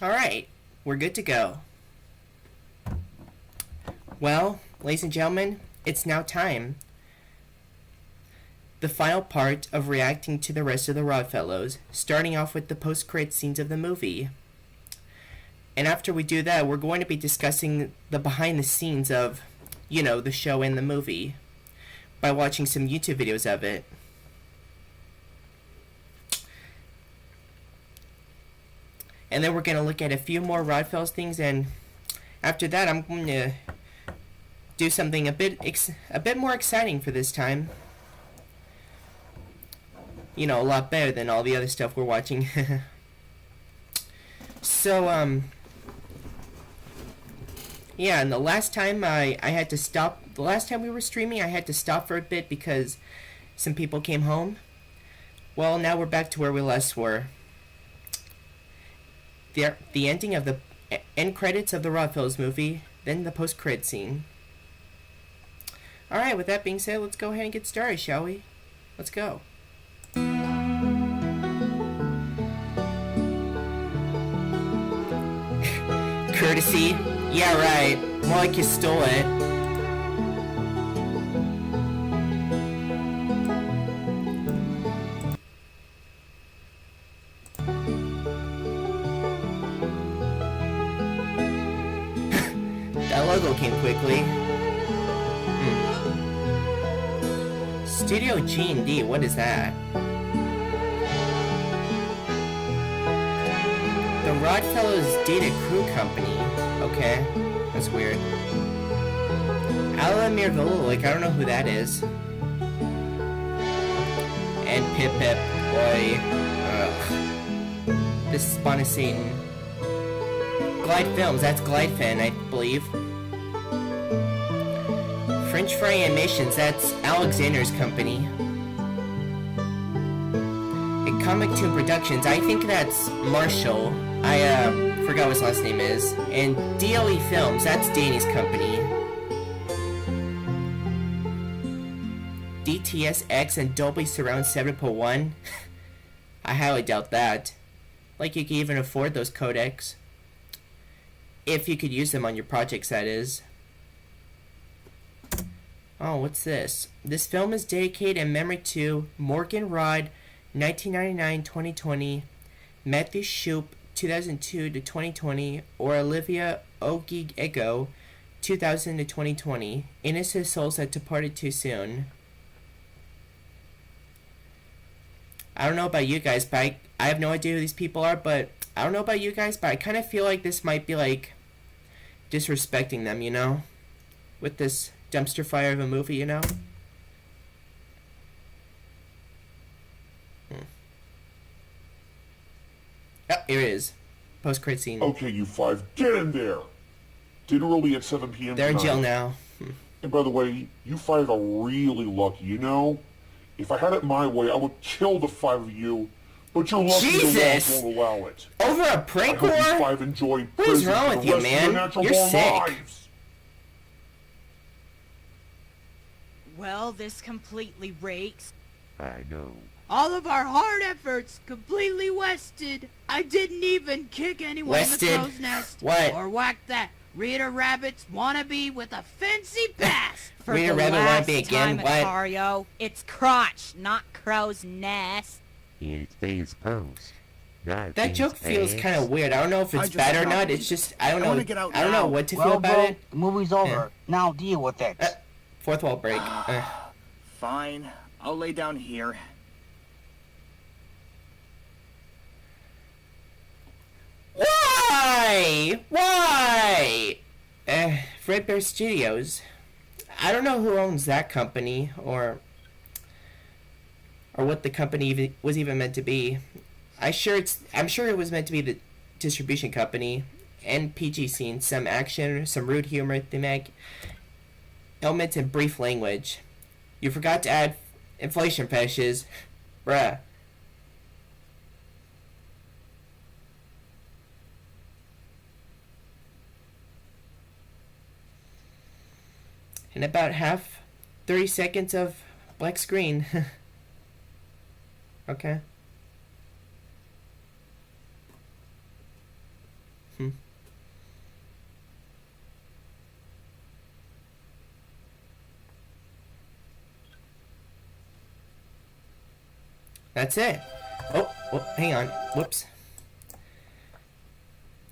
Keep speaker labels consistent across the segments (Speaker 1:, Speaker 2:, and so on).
Speaker 1: Alright, we're good to go. Well, ladies and gentlemen, it's now time. The final part of reacting to the rest of the Rodfellows, starting off with the post-credit scenes of the movie. And after we do that, we're going to be discussing the behind the scenes of, you know, the show and the movie by watching some YouTube videos of it. And then we're going to look at a few more Rodfellows things, and after that I'm going to do something a bit more exciting for this time. You know, a lot better than all the other stuff we're watching. So, yeah, and the last time I had to stop, the last time we were streaming, I had to stop for a bit because some people came home. Well, now we're back to where we last were. The ending of the end credits of the Rodfellows movie, then the post-credit scene. Alright, with that being said, let's go ahead and get started, shall we? Let's go. Courtesy? Yeah, right. More like you stole it. That logo came quickly. Studio G&D, what is that? The Rodfellows Data Crew Company. Okay, that's weird. Alamir Velulik, I don't know who that is. And Pip Pip, boy. Ugh. This is Spawn of Satan. Glide Films, that's Glidefin, I believe. French Fry Animations, that's Alexander's company. And Comic Tune Productions, I think that's Marshall. I forgot what his last name is. And DLE Films, that's Danny's company. DTSX and Dolby Surround 7.1. I highly doubt that. Like you can even afford those codecs. If you could use them on your projects, that is. Oh, what's this? This film is dedicated in memory to Morgan Rod, 1999-2020, Matthew Shoup, 2002 to 2020, or Olivia Ogiego, 2000 to 2020. Innocent souls that departed too soon. I don't know about you guys, but I have no idea who these people are, but I don't know about you guys, but I kind of feel like this might be like disrespecting them, you know? With this dumpster fire of a movie, you know? Oh, here it is. Post-credit scene.
Speaker 2: Okay, you five, get in there! Dinner will be at 7 p.m.
Speaker 1: They're in
Speaker 2: tonight.
Speaker 1: jail now.
Speaker 2: And by the way, you five are really lucky, you know? If I had it my way, I would kill the five of you. But you're lucky
Speaker 1: Jesus!
Speaker 2: the law won't allow it.
Speaker 1: Over a prank war?
Speaker 2: I hope you five enjoy
Speaker 1: What is
Speaker 2: prison
Speaker 1: wrong
Speaker 2: for
Speaker 1: with
Speaker 2: the
Speaker 1: you,
Speaker 2: rest of
Speaker 1: man?
Speaker 2: your natural
Speaker 1: You're
Speaker 2: born
Speaker 1: sick.
Speaker 2: lives.
Speaker 3: Well, this completely rakes.
Speaker 4: I know.
Speaker 3: All of our hard efforts completely wasted. I didn't even kick anyone in
Speaker 1: Wasted?
Speaker 3: the crow's nest.
Speaker 1: What?
Speaker 3: Or whack that Rita Rabbit's wannabe with a fancy pass. For
Speaker 1: Rita
Speaker 3: the
Speaker 1: Rabbit
Speaker 3: last
Speaker 1: wannabe again?
Speaker 3: time,
Speaker 1: What?
Speaker 3: Macario, it's crotch, not crow's nest.
Speaker 4: It's face post. Not
Speaker 1: That
Speaker 4: face
Speaker 1: joke feels
Speaker 4: ass.
Speaker 1: kind of weird. I don't know if it's
Speaker 5: just
Speaker 1: bad or
Speaker 5: got
Speaker 1: not.
Speaker 5: it.
Speaker 1: It's just, I don't
Speaker 5: I
Speaker 1: know.
Speaker 5: wanna get out
Speaker 1: I don't know
Speaker 5: now.
Speaker 1: what to
Speaker 6: Well,
Speaker 1: feel about
Speaker 6: bro,
Speaker 1: it.
Speaker 6: the movie's over. Now deal with it.
Speaker 1: Fourth wall break.
Speaker 5: Fine, I'll lay down here.
Speaker 1: Why? Why? Red Bear Studios. I don't know who owns that company or what the company was even meant to be. I'm sure it was meant to be the distribution company and PG scenes, some action, some rude humor, thematic elements, and brief language. You forgot to add inflation pressures, bruh. And about 30 seconds of black screen. Okay. That's it. Oh, hang on. Whoops.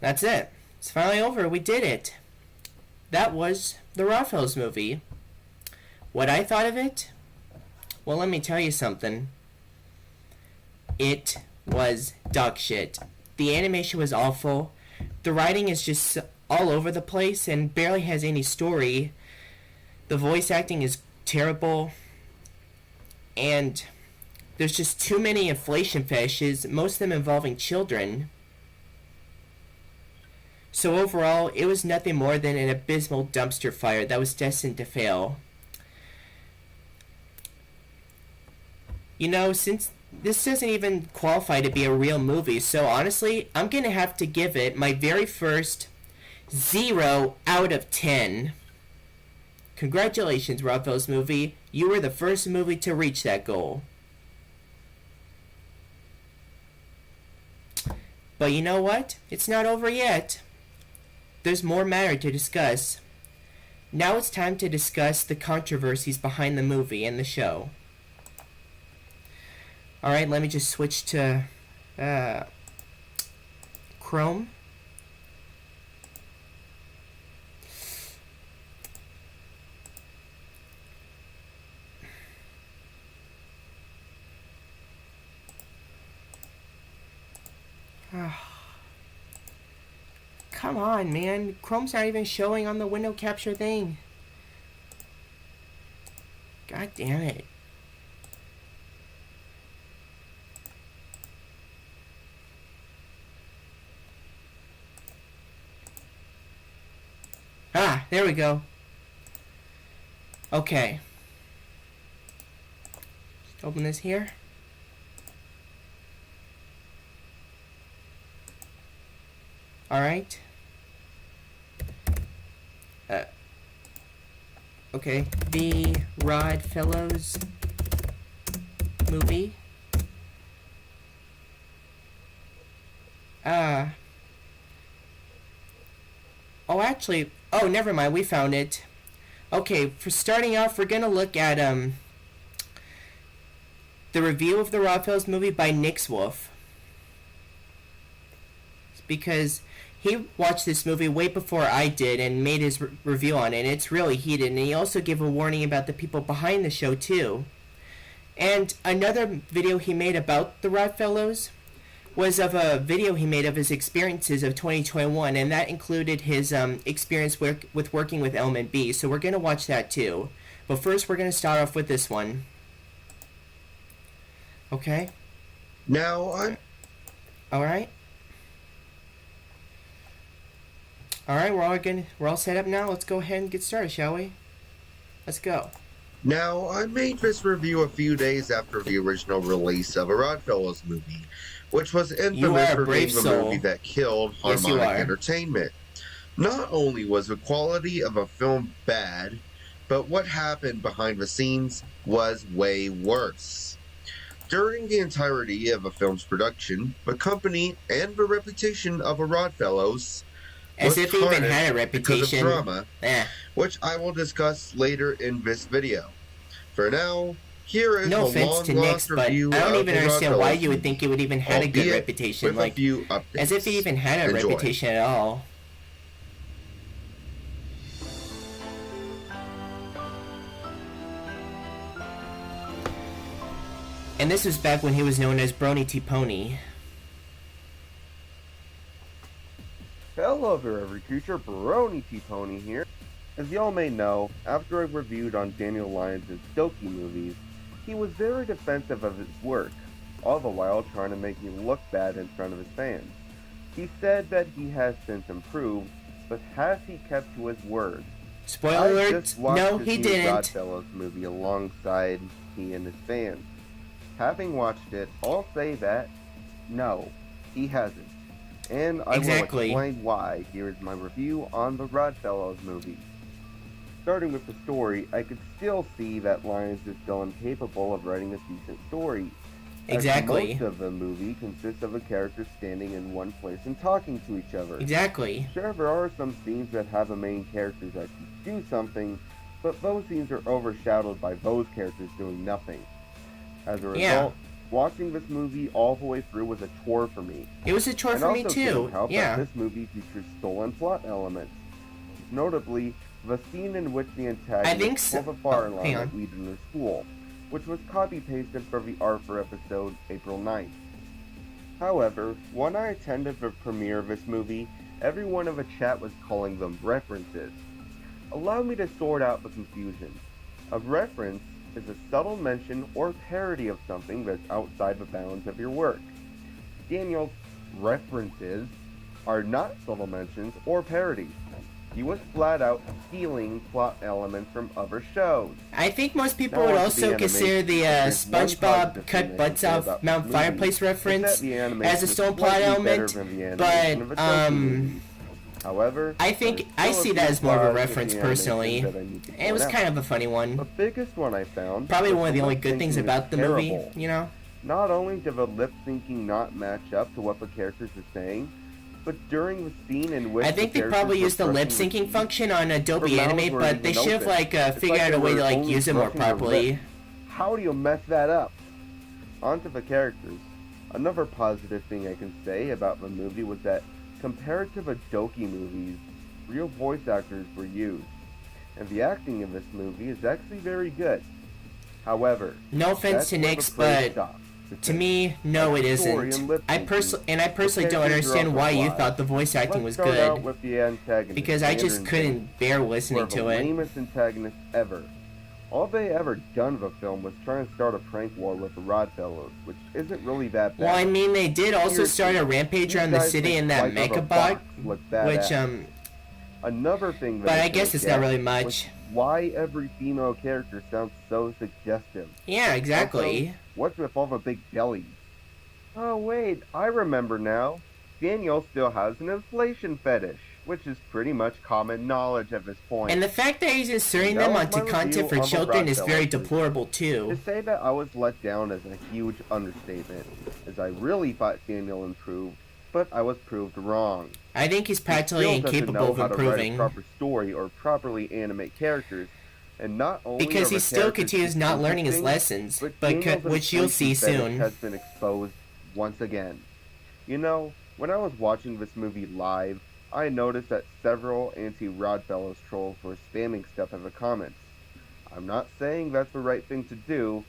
Speaker 1: That's it. It's finally over. We did it. That was the Rodfellows movie. What I thought of it? Well, let me tell you something. It was dog shit. The animation was awful. The writing is just all over the place and barely has any story. The voice acting is terrible. And there's just too many inflation fetishes, most of them involving children. So overall, it was nothing more than an abysmal dumpster fire that was destined to fail. You know, since this doesn't even qualify to be a real movie, so honestly, I'm gonna have to give it my very first 0 out of 10. Congratulations, Rodfellows movie. You were the first movie to reach that goal. But you know what? It's not over yet. There's more matter to discuss. Now it's time to discuss the controversies behind the movie and the show. Alright, let me just switch to Chrome. Come on, man. Chrome's not even showing on the window capture thing. God damn it. Ah, there we go. Okay. Just open this here. Alright. Okay. The Rodfellows movie. Oh, actually... Oh, never mind. We found it. Okay, for starting off, we're gonna look at, the review of the Rodfellows movie by Nick's Wolf. Because he watched this movie way before I did and made his review on it, and it's really heated, and he also gave a warning about the people behind the show, too. And another video he made about the Rodfellows was of a video he made of his experiences of 2021, and that included his experience with working with Element B, so we're going to watch that too. But first, we're going to start off with this one. Okay?
Speaker 6: Now,
Speaker 1: Alright. Alright, we're all set up now. Let's go ahead and get started, shall we? Let's go.
Speaker 6: Now, I made this review a few days after the original release of a Rodfellows movie, which was infamous for being the movie that killed Harmonic Entertainment. Not only was the quality of a film bad, but what happened behind the scenes was way worse. During the entirety of a film's production, the company and the reputation of a Rodfellows
Speaker 1: as if he even had a reputation.
Speaker 6: Because of drama, which I will discuss later in this video. For now, here is
Speaker 1: no offense to Nick's, but I don't even understand why you would think he would even had a good reputation. Like, as if he even had a reputation at all. And this was back when he was known as Brony T Pony.
Speaker 5: Hello there, every creature, Brony T Pony here. As y'all may know, after I reviewed on Daniel Lyons' Doki movies, he was very defensive of his work, all the while trying to make me look bad in front of his fans. He said that he has since improved, but has he kept to his word?
Speaker 1: Spoiler alert, no, he didn't.
Speaker 5: Rodfellows movie alongside he and his fans. Having watched it, I'll say that, no, he hasn't. And I will explain why. Here is my review on the Rodfellows movie. Starting with the story, I could still see that Lyons is still incapable of writing a decent story.
Speaker 1: Exactly.
Speaker 5: Most of the movie consists of a character standing in one place and talking to each other.
Speaker 1: Exactly.
Speaker 5: Sure, there are some scenes that have a main character that can do something, but those scenes are overshadowed by those characters doing nothing. As a result, watching this movie all the way through was a chore for me.
Speaker 1: It was a chore for me too.
Speaker 5: That this movie features stolen plot elements. Notably, the scene in which the antagonist pulled the fire alarm at Wiedener's school, which was copy-pasted for the Arthur episode April 9th. However, when I attended the premiere of this movie, everyone in the chat was calling them references. Allow me to sort out the confusion. A reference is a subtle mention or parody of something that's outside the bounds of your work. Daniel's references are not subtle mentions or parodies. He was flat out stealing plot elements from other shows.
Speaker 1: I think most people would also consider the SpongeBob cut butts off Mount Fireplace reference as a stolen plot element, but
Speaker 5: however,
Speaker 1: I think I see that as more of a reference personally. It was kind of a funny one.
Speaker 5: The biggest one I found,
Speaker 1: probably one of the only good things about the movie, you know?
Speaker 5: Not only did the lip syncing not match up to what the characters are saying, but during the scene in which
Speaker 1: I think they probably used the lip syncing function on Adobe Animate, but they should have figured out a way to use it more properly.
Speaker 5: How do you mess that up? Onto the characters. Another positive thing I can say about the movie was that compared to the Doki movies, real voice actors were used, and the acting in this movie is actually very good. However,
Speaker 1: no offense to Nix, but to me, no, it isn't. I personally don't understand why you thought the voice acting was good, because I just couldn't bear listening to it.
Speaker 5: The lamest antagonist ever. All they ever done with the film was try and start a prank war with the Rodfellows, which isn't really that bad.
Speaker 1: Well, I mean, they did also start a rampage around the city in that Mechabot, which,
Speaker 5: Another thing that
Speaker 1: but I guess it's not really much.
Speaker 5: Why every female character sounds so suggestive.
Speaker 1: Yeah, exactly.
Speaker 5: Also, what's with all the big bellies? Oh wait, I remember now. Daniel still has an inflation fetish, which is pretty much common knowledge at this point.
Speaker 1: And the fact that he's inserting them onto content for children is very deplorable too.
Speaker 5: To say that I was let down is a huge understatement, as I really thought Daniel improved, but I was proved wrong.
Speaker 1: I think he's practically incapable of improving.
Speaker 5: He still doesn't know how to write a proper story or properly animate characters, and not only
Speaker 1: because he still continues not learning his lessons, but which you'll see soon.
Speaker 5: Has been exposed once again. You know, when I was watching this movie live, I noticed that several anti-Rodfellows trolls were spamming stuff in the comments. I'm not saying that's the right thing to do,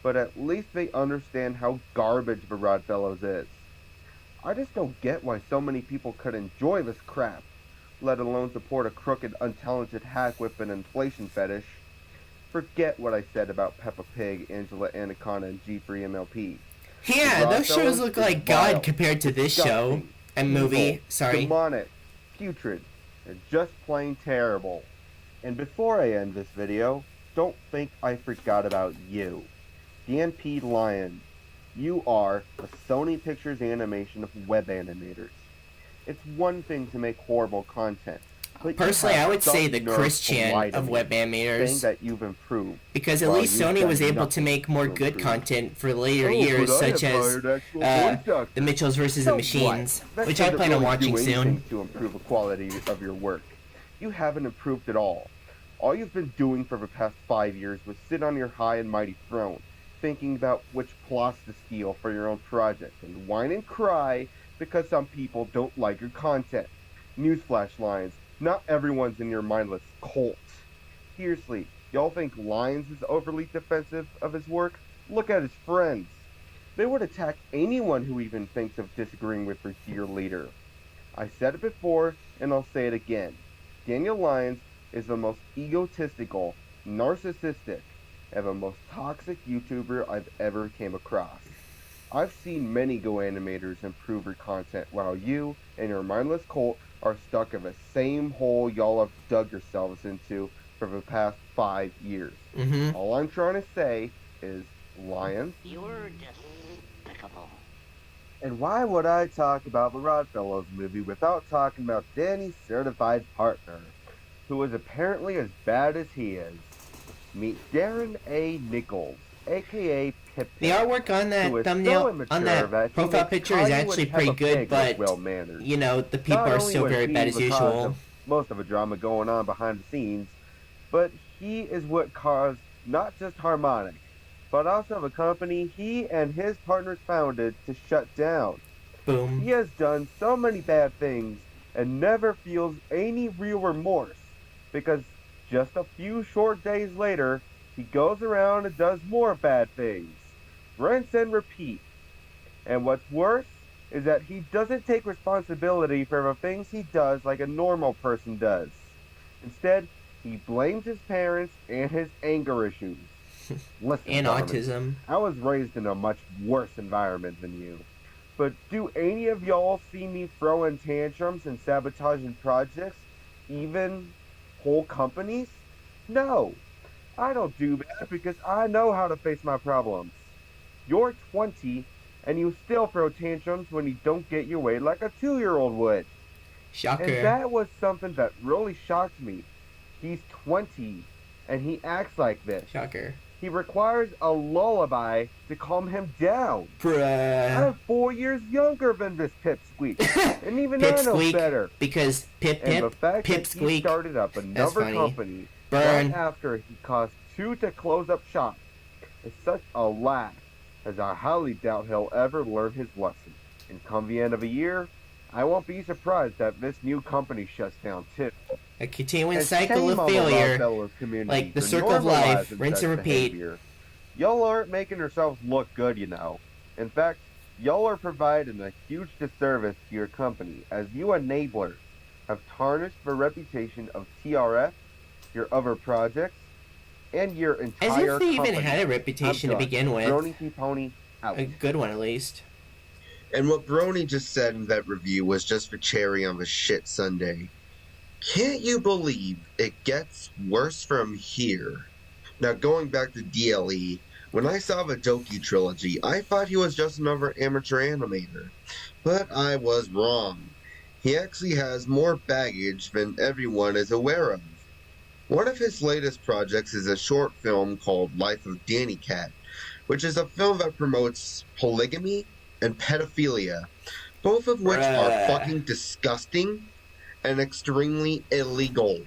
Speaker 5: but at least they understand how garbage the Rodfellows is. I just don't get why so many people could enjoy this crap, let alone support a crooked, untalented hack with an inflation fetish. Forget what I said about Peppa Pig, Angela Anaconda, and G3MLP.
Speaker 1: Yeah, those shows look like God compared to this show and movie. Sorry.
Speaker 5: Demonic, putrid, and just plain terrible. And before I end this video, don't think I forgot about you. Dan P. Lyons. You are the Sony Pictures animation of web animators. It's one thing to make horrible content.
Speaker 1: Personally, I would say the Chris Chan of web animators,
Speaker 5: saying that you've improved,
Speaker 1: because at least Sony was able to make more good content for later years, such as The Mitchells vs. the Machines, which I plan on watching soon.
Speaker 5: To improve the quality of your work. You haven't improved at all. All you've been doing for the past 5 years was sit on your high and mighty throne, thinking about which plots to steal for your own project, and whine and cry because some people don't like your content. Newsflash Lyons, not everyone's in your mindless cult. Seriously, y'all think Lyons is overly defensive of his work? Look at his friends. They would attack anyone who even thinks of disagreeing with their dear leader. I said it before, and I'll say it again. Daniel Lyons is the most egotistical, narcissistic, and the most toxic YouTuber I've ever came across. I've seen many Go animators improve their content while you and your mindless cult are stuck in the same hole y'all have dug yourselves into for the past 5 years. All I'm trying to say is, Lyons,
Speaker 7: you're despicable.
Speaker 5: And why would I talk about the Rodfellows movie without talking about Danny's certified partner, who is apparently as bad as he is? Meet Darren A. Nichols, aka Pip.
Speaker 1: The artwork on that thumbnail, on that profile picture is actually pretty good, but, you know, the people are still very bad as usual.
Speaker 5: Most of the drama going on behind the scenes, but he is what caused not just Harmonic, but also the company he and his partners founded to shut down.
Speaker 1: Boom.
Speaker 5: He has done so many bad things and never feels any real remorse, because just a few short days later, he goes around and does more bad things. Rinse and repeat. And what's worse is that he doesn't take responsibility for the things he does like a normal person does. Instead, he blames his parents and his anger issues. Listen,
Speaker 1: and autism.
Speaker 5: I was raised in a much worse environment than you. But do any of y'all see me throwing tantrums and sabotaging projects? Even whole companies? No. I don't do that because I know how to face my problems. You're 20 and you still throw tantrums when you don't get your way like a 2-year-old would.
Speaker 1: Shocker.
Speaker 5: And that was something that really shocked me. He's 20 and he acts like this.
Speaker 1: Shocker.
Speaker 5: He requires a lullaby to calm him down.
Speaker 1: Bruh.
Speaker 5: I'm 4 years younger than this pipsqueak, and even I know better.
Speaker 1: Because Pip
Speaker 5: and the fact that
Speaker 1: Pipsqueak.
Speaker 5: He started up another company
Speaker 1: Burn.
Speaker 5: right after he caused 2 to close up shop is such a laugh, as I highly doubt he'll ever learn his lesson. And come the end of the year, I won't be surprised that this new company shuts down too.
Speaker 1: A continuing cycle of failure, like the circle of life, rinse and repeat.
Speaker 5: Y'all aren't making yourselves look good, you know. In fact, y'all are providing a huge disservice to your company, as you enablers have tarnished the reputation of TRF, your other projects, and your entire company.
Speaker 1: As if they even had a reputation to begin with.
Speaker 5: Brony Pony out.
Speaker 1: A good one, at least.
Speaker 6: And what Brony just said in that review was just the cherry on the shit sundae. Can't you believe it gets worse from here? Now, going back to DLE, when I saw the Doki trilogy, I thought he was just another amateur animator. But I was wrong. He actually has more baggage than everyone is aware of. One of his latest projects is a short film called Life of Danny Cat, which is a film that promotes polygamy and pedophilia, both of which are fucking disgusting and extremely illegal.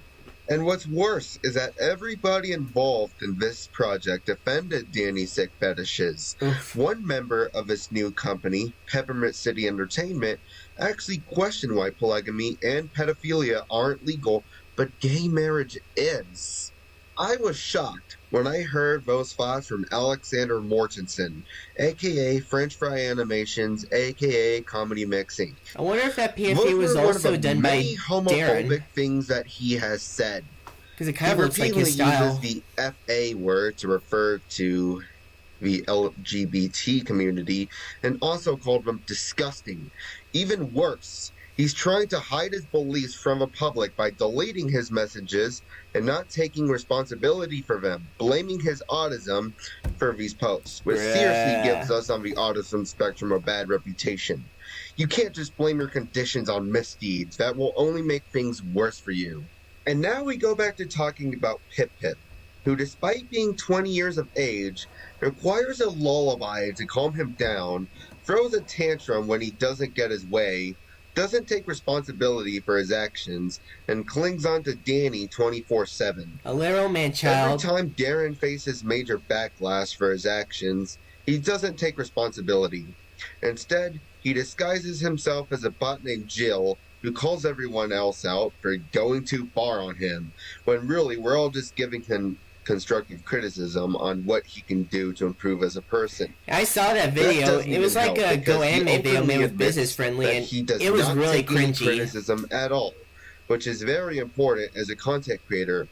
Speaker 6: And what's worse is that everybody involved in this project defended Danny's sick fetishes. One member of his new company, Peppermint City Entertainment, actually questioned why polygamy and pedophilia aren't legal, but gay marriage is. I was shocked when I heard those thoughts from Alexander Mortensen, aka French Fry Animations, aka Comedy Mixing.
Speaker 1: I wonder if that PFA was also done by
Speaker 6: Darren. Homophobic things that he has said.
Speaker 1: Because it kind of looks like his style.
Speaker 6: He uses the FA word to refer to the LGBT community, and also called them disgusting. Even worse, he's trying to hide his beliefs from the public by deleting his messages and not taking responsibility for them, blaming his autism for these posts, which seriously gives us on the autism spectrum a bad reputation. You can't just blame your conditions on misdeeds. That will only make things worse for you. And now we go back to talking about Pip Pip, who despite being 20 years of age, requires a lullaby to calm him down, throws a tantrum when he doesn't get his way, doesn't take responsibility for his actions, and clings on to Danny 24/7.
Speaker 1: A little man-child.
Speaker 6: Every time Darren faces major backlash for his actions, he doesn't take responsibility. Instead, he disguises himself as a bot named Jill, who calls everyone else out for going too far on him, when really we're all just giving him constructive criticism on what he can do to improve as a person.
Speaker 1: I saw that video. It was like a Go Anime video made with Business Friendly, and it was really cringy.
Speaker 6: Criticism at all, which is very important as a content creator.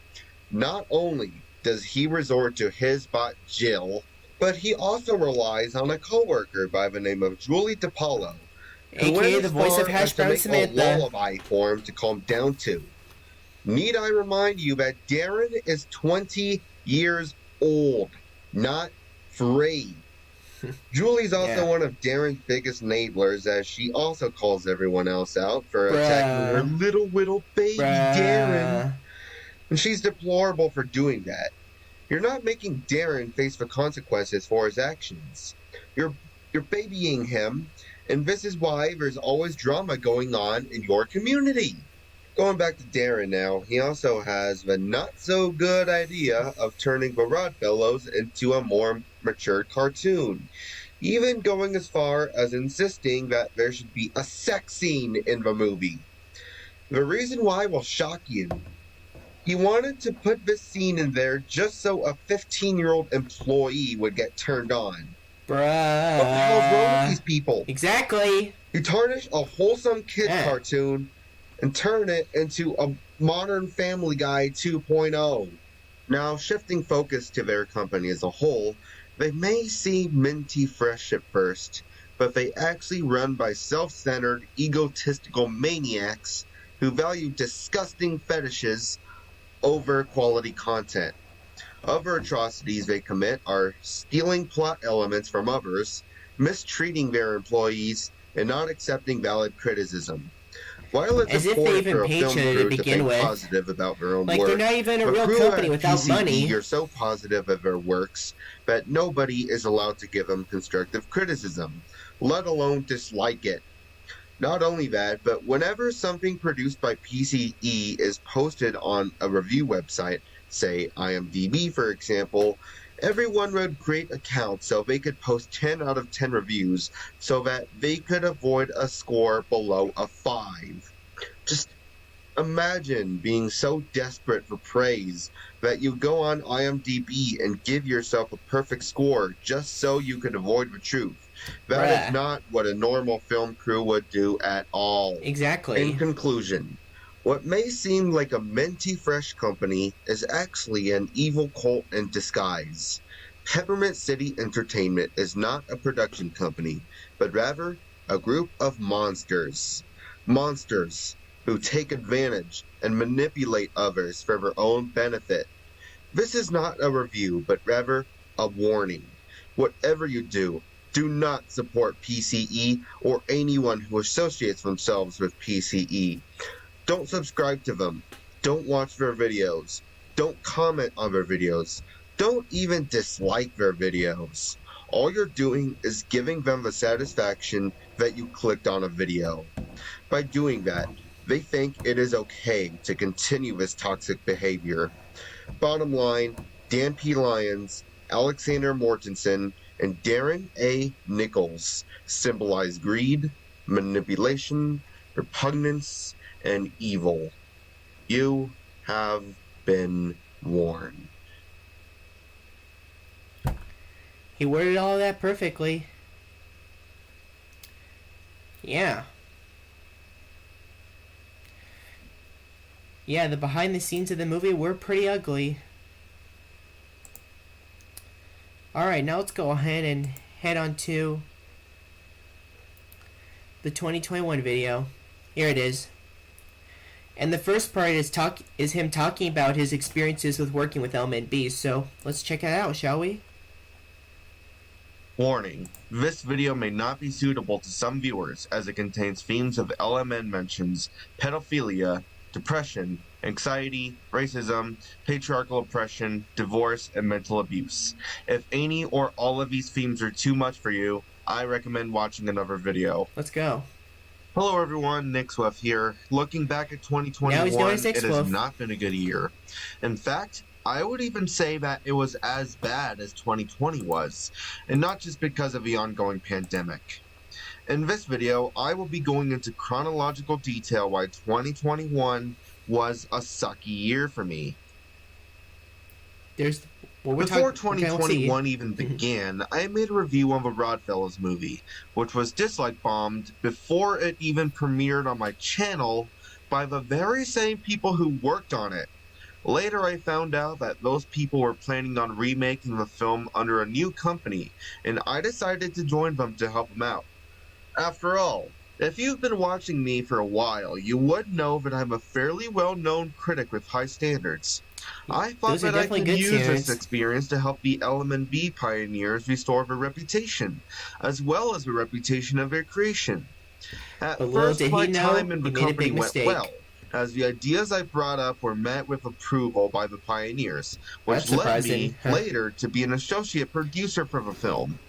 Speaker 6: Not only does he resort to his bot Jill, but he also relies on a coworker by the name of Julie DePaulo,
Speaker 1: aka the voice of Hash Brown Samantha,
Speaker 6: a lullaby for him to calm down to. Need I remind you that Darren is 20 years old, not 3. Julie's also one of Darren's biggest enablers, as she also calls everyone else out for attacking her little baby Darren. And she's deplorable for doing that. You're not making Darren face the consequences for his actions. You're babying him, and this is why there's always drama going on in your community. Going back to Darren now, he also has the not-so-good idea of turning the Rodfellows into a more mature cartoon, even going as far as insisting that there should be a sex scene in the movie. The reason why will shock you. He wanted to put this scene in there just so a 15-year-old employee would get turned on.
Speaker 1: Bruh.
Speaker 6: What the hell's wrong with these people?
Speaker 1: Exactly.
Speaker 6: You tarnish a wholesome kid cartoon and turn it into a modern Family Guy 2.0. Now, shifting focus to their company as a whole, they may seem minty fresh at first, but they actually run by self-centered, egotistical maniacs who value disgusting fetishes over quality content. Other atrocities they commit are stealing plot elements from others, mistreating their employees, and not accepting valid criticism. While it's important for a film crew to think positive about their own work,
Speaker 1: they're not even a real company without
Speaker 6: PCE
Speaker 1: money.
Speaker 6: Are so positive of their works that nobody is allowed to give them constructive criticism, let alone dislike it. Not only that, but whenever something produced by PCE is posted on a review website, say IMDb for example, everyone would create accounts so they could post 10 out of 10 reviews so that they could avoid a score below a 5. Just imagine being so desperate for praise that you go on IMDb and give yourself a perfect score just so you could avoid the truth. That is not what a normal film crew would do at all.
Speaker 1: Exactly.
Speaker 6: In conclusion, what may seem like a minty fresh company is actually an evil cult in disguise. Peppermint City Entertainment is not a production company, but rather a group of monsters. Monsters who take advantage and manipulate others for their own benefit. This is not a review, but rather a warning. Whatever you do not support PCE or anyone who associates themselves with PCE. Don't subscribe to them. Don't watch their videos. Don't comment on their videos. Don't even dislike their videos. All you're doing is giving them the satisfaction that you clicked on a video. By doing that, they think it is okay to continue this toxic behavior. Bottom line, Dan P. Lyons, Alexander Mortensen, and Darren A. Nichols symbolize greed, manipulation, repugnance, and evil. You have been warned.
Speaker 1: He worded all of that perfectly. Yeah. Yeah, the behind the scenes of the movie were pretty ugly. Alright, now let's go ahead and head on to the 2021 video. Here it is. And the first part is him talking about his experiences with working with Element B, so let's check it out, shall we?
Speaker 6: Warning. This video may not be suitable to some viewers as it contains themes of LMN mentions, pedophilia, depression, anxiety, racism, patriarchal oppression, divorce, and mental abuse. If any or all of these themes are too much for you, I recommend watching another video.
Speaker 1: Let's go.
Speaker 6: Hello everyone, Nick Swift here. Looking back at 2021, it has not been a good year. In fact, I would even say that it was as bad as 2020 was, and not just because of the ongoing pandemic. In this video, I will be going into chronological detail why 2021 was a sucky year for me. Before 2021 even began, I made a review of a Rodfellows movie, which was dislike-bombed before it even premiered on my channel by the very same people who worked on it. Later I found out that those people were planning on remaking the film under a new company, and I decided to join them to help them out. After all, if you've been watching me for a while, you would know that I'm a fairly well-known critic with high standards. I thought that I could use this experience to help the LMNB pioneers restore their reputation, as well as the reputation of their creation. At first, my time in the company went well, as the ideas I brought up were met with approval by the pioneers, which led me later to be an associate producer for the film.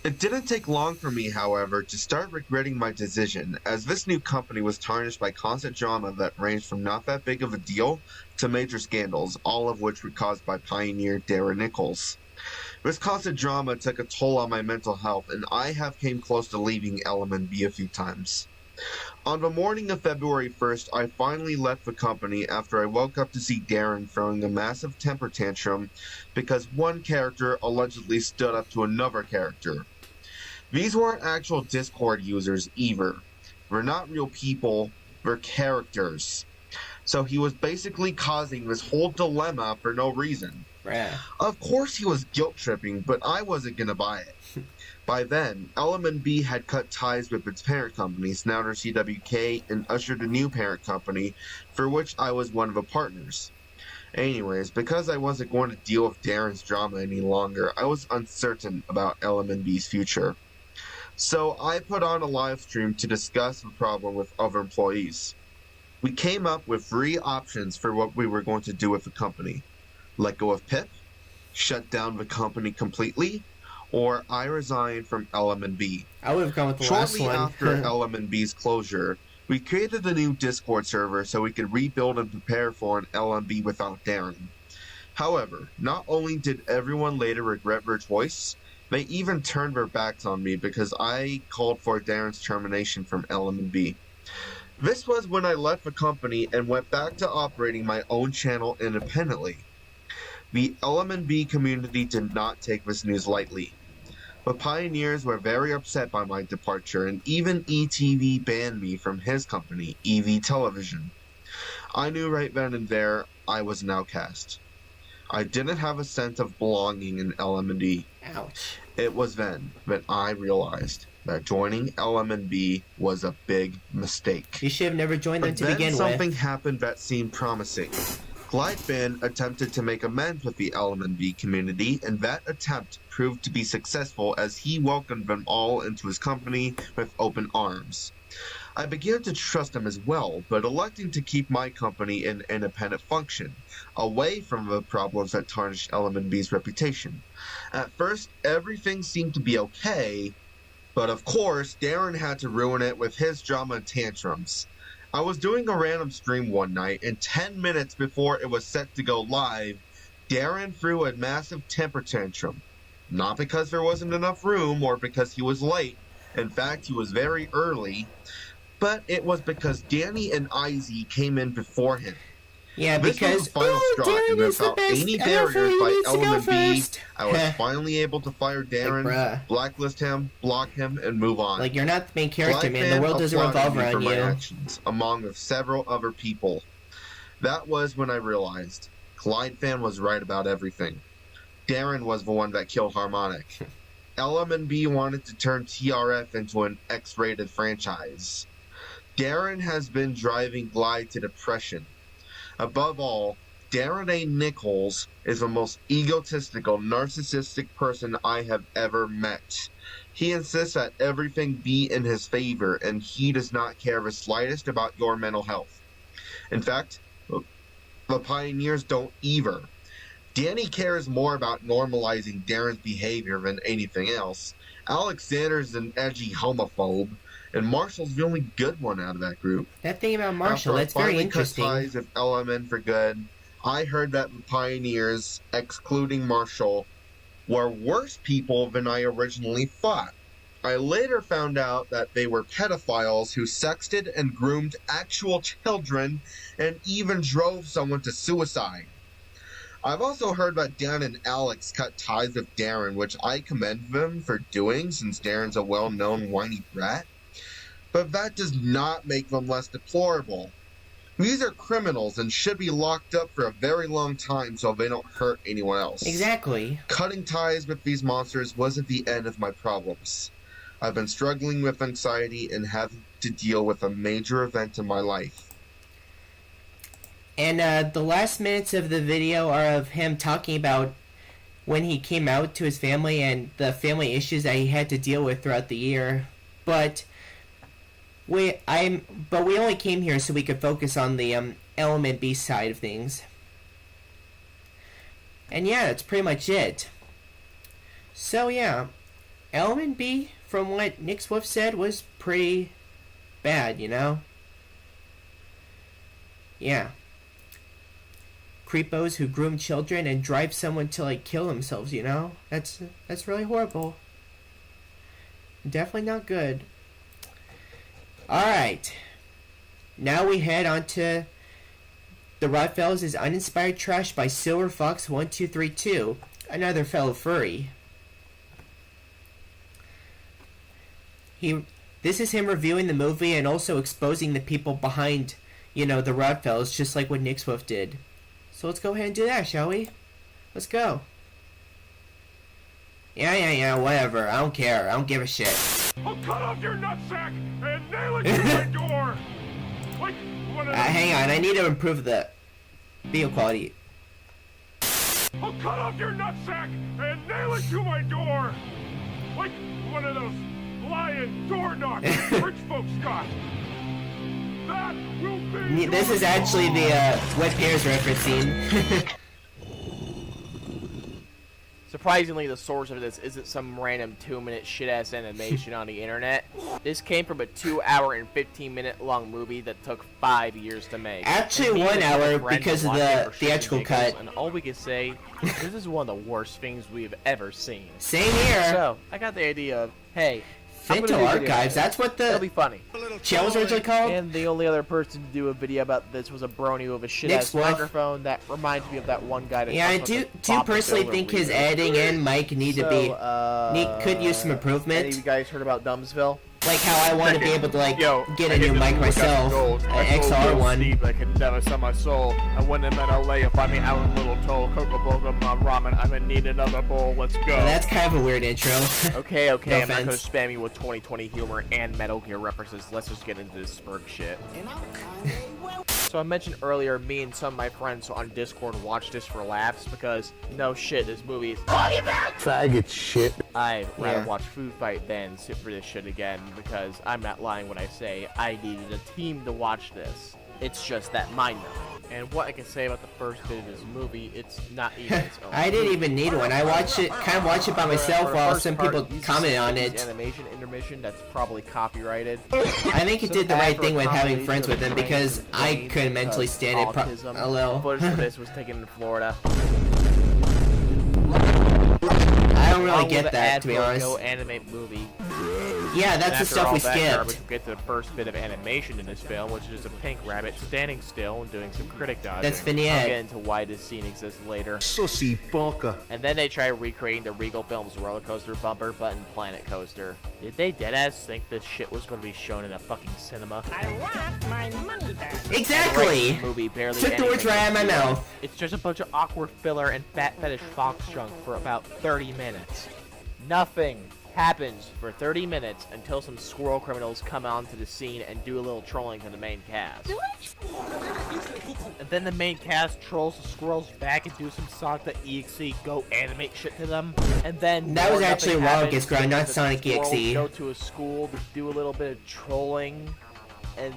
Speaker 6: It didn't take long for me, however, to start regretting my decision, as this new company was tarnished by constant drama that ranged from not that big of a deal to major scandals, all of which were caused by pioneer Darren Nichols. This constant drama took a toll on my mental health, and I have came close to leaving LMNB a few times. On the morning of February 1st, I finally left the company after I woke up to see Darren throwing a massive temper tantrum because one character allegedly stood up to another character. These weren't actual Discord users either. They're not real people, they're characters. So he was basically causing this whole dilemma for no reason. Of course he was guilt-tripping, but I wasn't gonna buy it. By then, LMNB had cut ties with its parent company, Snouter CWK, and ushered a new parent company, for which I was one of the partners. Anyways, because I wasn't going to deal with Darren's drama any longer, I was uncertain about LMNB's future. So I put on a live stream to discuss the problem with other employees. We came up with 3 options for what we were going to do with the company. Let go of Pip, shut down the company completely, or I resign from LMNB.
Speaker 1: I would have gone with the last one.
Speaker 6: Shortly after LMNB's closure, we created a new Discord server so we could rebuild and prepare for an LMB without Darren. However, not only did everyone later regret their choice, they even turned their backs on me because I called for Darren's termination from LMNB. This was when I left the company and went back to operating my own channel independently. The LMNB community did not take this news lightly. The pioneers were very upset by my departure, and even ETV banned me from his company, EV Television. I knew right then and there I was an outcast. I didn't have a sense of belonging in LMNB.
Speaker 1: Ouch.
Speaker 6: It was then that I realized that joining LMNB was a big mistake.
Speaker 1: You should have never joined them to begin with.
Speaker 6: Then something happened that seemed promising. Glidefin attempted to make amends with the LMNB community, and that attempt proved to be successful as he welcomed them all into his company with open arms. I began to trust him as well, but electing to keep my company in independent function, away from the problems that tarnished LMNB's reputation. At first, everything seemed to be okay, but of course, Darren had to ruin it with his drama and tantrums. I was doing a random stream one night, and 10 minutes before it was set to go live, Darren threw a massive temper tantrum. Not because there wasn't enough room or because he was late. In fact, he was very early. But it was because Danny and Izzy came in before him.
Speaker 1: Yeah,
Speaker 6: this
Speaker 1: because
Speaker 6: was the final straw, and without any barriers by LMNB, I was finally able to fire Darren, blacklist him, block him, and move on.
Speaker 1: Like, you're not the main character, man. The world doesn't revolve around you.
Speaker 6: Actions, among with several other people. That was when I realized Glidefan was right about everything. Darren was the one that killed Harmonic. LMNB wanted to turn TRF into an X-rated franchise. Darren has been driving Glide to depression. Above all, Darren A. Nichols is the most egotistical, narcissistic person I have ever met. He insists that everything be in his favor, and he does not care the slightest about your mental health. In fact, the pioneers don't either. Danny cares more about normalizing Darren's behavior than anything else. Alexander's an edgy homophobe, and Marshall's the only good one out of that group.
Speaker 1: That thing about Marshall, that's very interesting.
Speaker 6: After I finally cut ties with LMN for good, I heard that the pioneers, excluding Marshall, were worse people than I originally thought. I later found out that they were pedophiles who sexted and groomed actual children and even drove someone to suicide. I've also heard that Dan and Alex cut ties with Darren, which I commend them for doing since Darren's a well-known whiny brat. But that does not make them less deplorable. These are criminals and should be locked up for a very long time so they don't hurt anyone else.
Speaker 1: Exactly.
Speaker 6: Cutting ties with these monsters wasn't the end of my problems. I've been struggling with anxiety and have to deal with a major event in my life.
Speaker 1: And the last minutes of the video are of him talking about when he came out to his family and the family issues that he had to deal with throughout the year. But we only came here so we could focus on the Element B side of things. And yeah, that's pretty much it. So yeah, Element B, from what Nick Swift said, was pretty bad, you know? Yeah. Creepos who groom children and drive someone to like kill themselves, you know? That's really horrible. Definitely not good. Alright. Now we head on to The Rodfellows is Uninspired Trash by Silver Fox 1232, another fellow furry. This is him reviewing the movie and also exposing the people behind, you know, The Rodfellows, just like what Nick Swift did. So let's go ahead and do that, shall we? Let's go. Yeah, whatever. I don't care. I don't give a shit.
Speaker 8: I'll cut off your nutsack and nail it to my door! Like one of those...
Speaker 1: Hang on, I need to improve the video quality.
Speaker 8: I'll cut off your nutsack and nail it to my door! Like one of those lion door knockers rich folks got! That will be
Speaker 1: This is actually the Wet Pears reference scene.
Speaker 9: Surprisingly, the source of this isn't some random 2-minute shit-ass animation on the internet. This came from a 2-hour and 15-minute long movie that took 5 years to make.
Speaker 1: Actually 1 hour because of the theatrical cut.
Speaker 9: And all we can say, this is one of the worst things we've ever seen.
Speaker 1: Same here.
Speaker 9: So, I got the idea of, hey,
Speaker 1: Finto Archives, that's what
Speaker 9: It'll be
Speaker 1: the
Speaker 9: funny.
Speaker 1: show was originally called?
Speaker 9: And the only other person to do a video about this was a brony with a shit-ass microphone that reminds me of that one guy that...
Speaker 1: Yeah, I do personally think his editing and mic need to be... could use some improvement.
Speaker 9: Any of you guys heard about Dumbsville?
Speaker 1: Like how I want to be able to like get a new mic myself, an XR one.
Speaker 8: Steve, I could never sell my soul. I went in LA and find me out in Little Toll, Coca-Cola, ramen. I'm gonna need another bowl. Let's go.
Speaker 1: Well, that's kind of a weird intro.
Speaker 9: Okay,
Speaker 1: No
Speaker 9: I'm not gonna
Speaker 1: offense.
Speaker 9: spam you with 2020 humor and Metal Gear references. Let's just get into this Spurg shit. So I mentioned earlier, me and some of my friends on Discord watched this for laughs because, no shit, this movie is
Speaker 4: faggot shit.
Speaker 9: I'd rather watch Food Fight than sit for this shit again because I'm not lying when I say I needed a team to watch this. It's just that mind-numbing. And what I can say about the first bit of this movie, it's not even its own.
Speaker 1: I didn't even need one. I watched it, kind of watched it by myself while some people commented on it.
Speaker 9: Animation intermission that's probably copyrighted.
Speaker 1: I think it did the right thing with having friends with him because I couldn't mentally stand it a little.
Speaker 9: Footage for this was taken in Florida.
Speaker 1: I don't really get that, to be honest.
Speaker 9: No anime movie.
Speaker 1: Yeah, that's the stuff we skipped.
Speaker 9: We get to the first bit of animation in this film, which is a pink rabbit standing still and doing some critic dodging.
Speaker 1: That's vignette.
Speaker 9: I'll get into why this scene exists later.
Speaker 4: Sussy bunker.
Speaker 9: And then they try recreating the Regal Films roller coaster bumper button planet coaster. Did they deadass think this shit was going to be shown in a fucking cinema?
Speaker 7: I want my money back.
Speaker 1: Exactly!
Speaker 9: Right, movie barely
Speaker 1: Took the words right out of my mouth.
Speaker 9: It's just a bunch of awkward filler and fat fetish fox junk for about 30 minutes. Nothing happens for 30 minutes until some squirrel criminals come onto the scene and do a little trolling to the main cast. And then the main cast trolls the squirrels back and do some Sonic.exe go animate shit to them. And then
Speaker 1: that was actually Logic's grind, not Sonic.exe.
Speaker 9: Go to a school to do a little bit of trolling and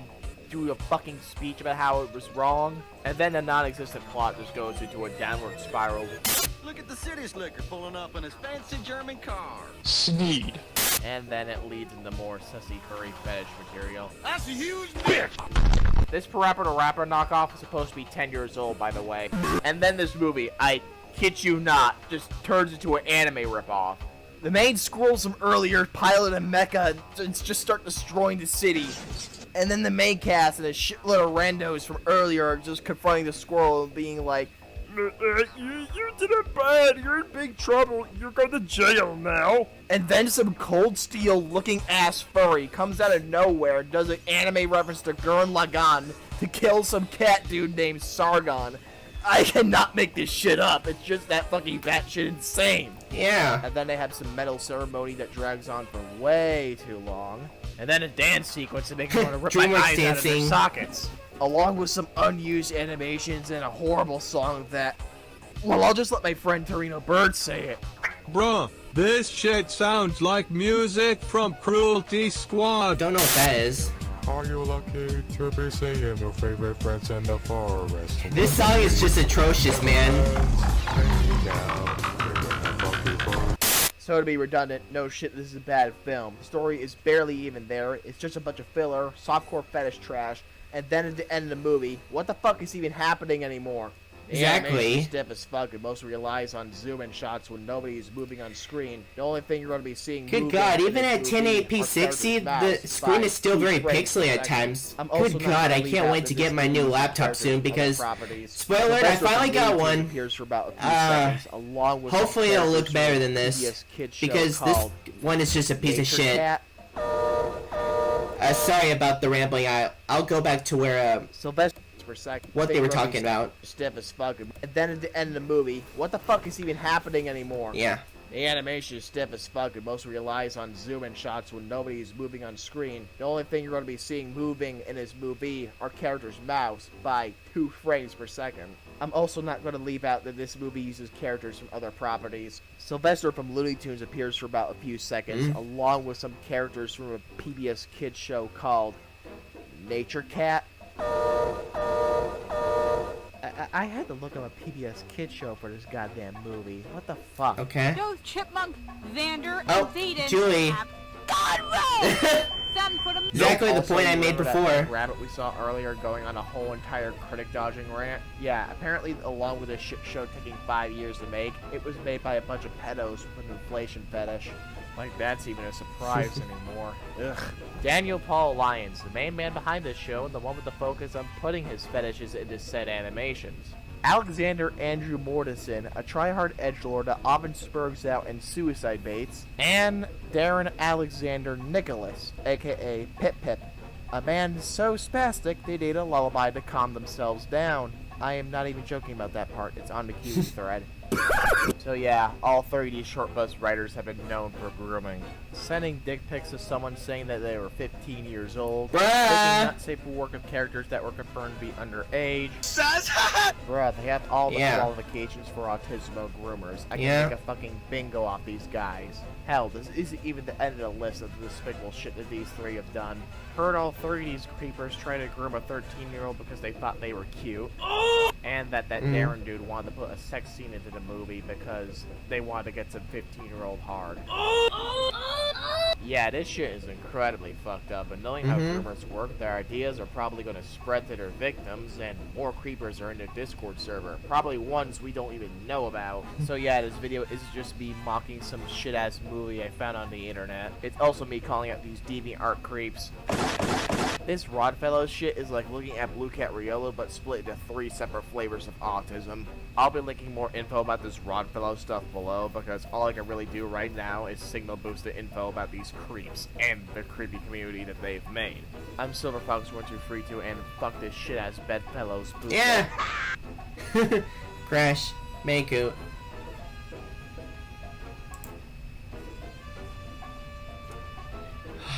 Speaker 9: do a fucking speech about how it was wrong. And then the non-existent plot just goes into a downward spiral.
Speaker 10: Look at the city slicker pulling up in his fancy German car.
Speaker 8: Sneed.
Speaker 9: And then it leads into more sussy furry fetish material.
Speaker 10: That's a huge bitch!
Speaker 9: This Parappa the Rapper knockoff is supposed to be 10 years old, by the way. And then this movie, I kid you not, just turns into an anime ripoff. The main squirrels from earlier pilot a mecha and just start destroying the city. And then the main cast and a shitload of randos from earlier are just confronting the squirrel and being like,
Speaker 8: admit that. You did it bad. You're in big trouble. You're going to jail now.
Speaker 9: And then some Cold Steel looking ass furry comes out of nowhere and does an anime reference to Gurren Lagann to kill some cat dude named Sargon. I cannot make this shit up. It's just that fucking batshit insane.
Speaker 1: Yeah.
Speaker 9: And then they have some metal ceremony that drags on for way too long. And then a dance sequence that makes me want to rip my eyes out of their sockets. Along with some unused animations and a horrible song that... Well, I'll just let my friend Torino Bird say it.
Speaker 11: Bruh, this shit sounds like music from Cruelty Squad.
Speaker 1: Don't know what that is.
Speaker 12: Are you lucky to be seeing your favorite friends in the forest?
Speaker 1: This song is just atrocious, man.
Speaker 9: So to be redundant, no shit, this is a bad film. The story is barely even there. It's just a bunch of filler, softcore fetish trash, and then at the end of the movie, what the fuck is even happening anymore?
Speaker 1: Exactly.
Speaker 9: Stiff as fuck and mostly relies on zoom-in shots when nobody is moving on screen. The only thing you're going to be seeing.
Speaker 1: Good God, even at 1080p 60, the screen is still very pixely at times. Good God, I can't wait to get my new laptop soon because, spoiler alert, I finally got one. Hopefully it'll look better than this because this one is just a piece of shit. Sorry about the rambling. I'll go back to where
Speaker 9: Sylvester. Second.
Speaker 1: What they were talking about.
Speaker 9: Stiff as fuck. And then at the end of the movie, what the fuck is even happening anymore?
Speaker 1: Yeah.
Speaker 9: The animation is stiff as fuck and mostly relies on zoom-in shots when nobody is moving on screen. The only thing you're going to be seeing moving in this movie are characters' mouths by 2 frames per second. I'm also not going to leave out that this movie uses characters from other properties. Sylvester from Looney Tunes appears for about a few seconds, along with some characters from a PBS Kids show called Nature Cat. I had to look up a PBS Kids show for this goddamn movie. What the fuck?
Speaker 1: Okay.
Speaker 13: Both Chipmunk, Vander,
Speaker 1: and
Speaker 13: Zayden
Speaker 1: Julie.
Speaker 13: God roll!
Speaker 1: Exactly the point I made before.
Speaker 9: That rabbit we saw earlier going on a whole entire critic dodging rant. Yeah, apparently along with this shit show taking 5 years to make, it was made by a bunch of pedos with an inflation fetish. Like that's even a surprise anymore. Ugh. Daniel Paul Lyons, the main man behind this show and the one with the focus on putting his fetishes into said animations. Alexander Andrew Mortensen, a try-hard edgelord that often spurgs out in suicide baits. And Darren Alexander Nicholas, aka Pip Pip, a man so spastic they need a lullaby to calm themselves down. I am not even joking about that part, it's on the Q thread. So yeah, all 30 short bus writers have been known for grooming. Sending dick pics to someone saying that they were 15 years old. Making not safe for work of characters that were confirmed to be underage. Bruh, they have all the qualifications for autismo groomers. I can make a fucking bingo off these guys. Hell, this isn't even the end of the list of the despicable shit that these 3 have done. Heard all 3 of these creepers try to groom a 13-year-old because they thought they were cute. And that Darren dude wanted to put a sex scene into the movie because they wanted to get some 15-year-old hard. Yeah, this shit is incredibly fucked up, and knowing how groomers work, their ideas are probably going to spread to their victims, and more creepers are in their Discord server. Probably ones we don't even know about. So yeah, this video is just me mocking some shit-ass movie I found on the internet. It's also me calling out these deviant creeps. This Rodfellows shit is like looking at Blue Cat Riolo, but split into 3 separate flavors of autism. I'll be linking more info about this Rodfellows stuff below, because all I can really do right now is signal boost the info about these creeps and the creepy community that they've made. I'm SilverFox1232, and fuck this shit-ass bedfellows.
Speaker 1: Yeah! Crash. Mancoot.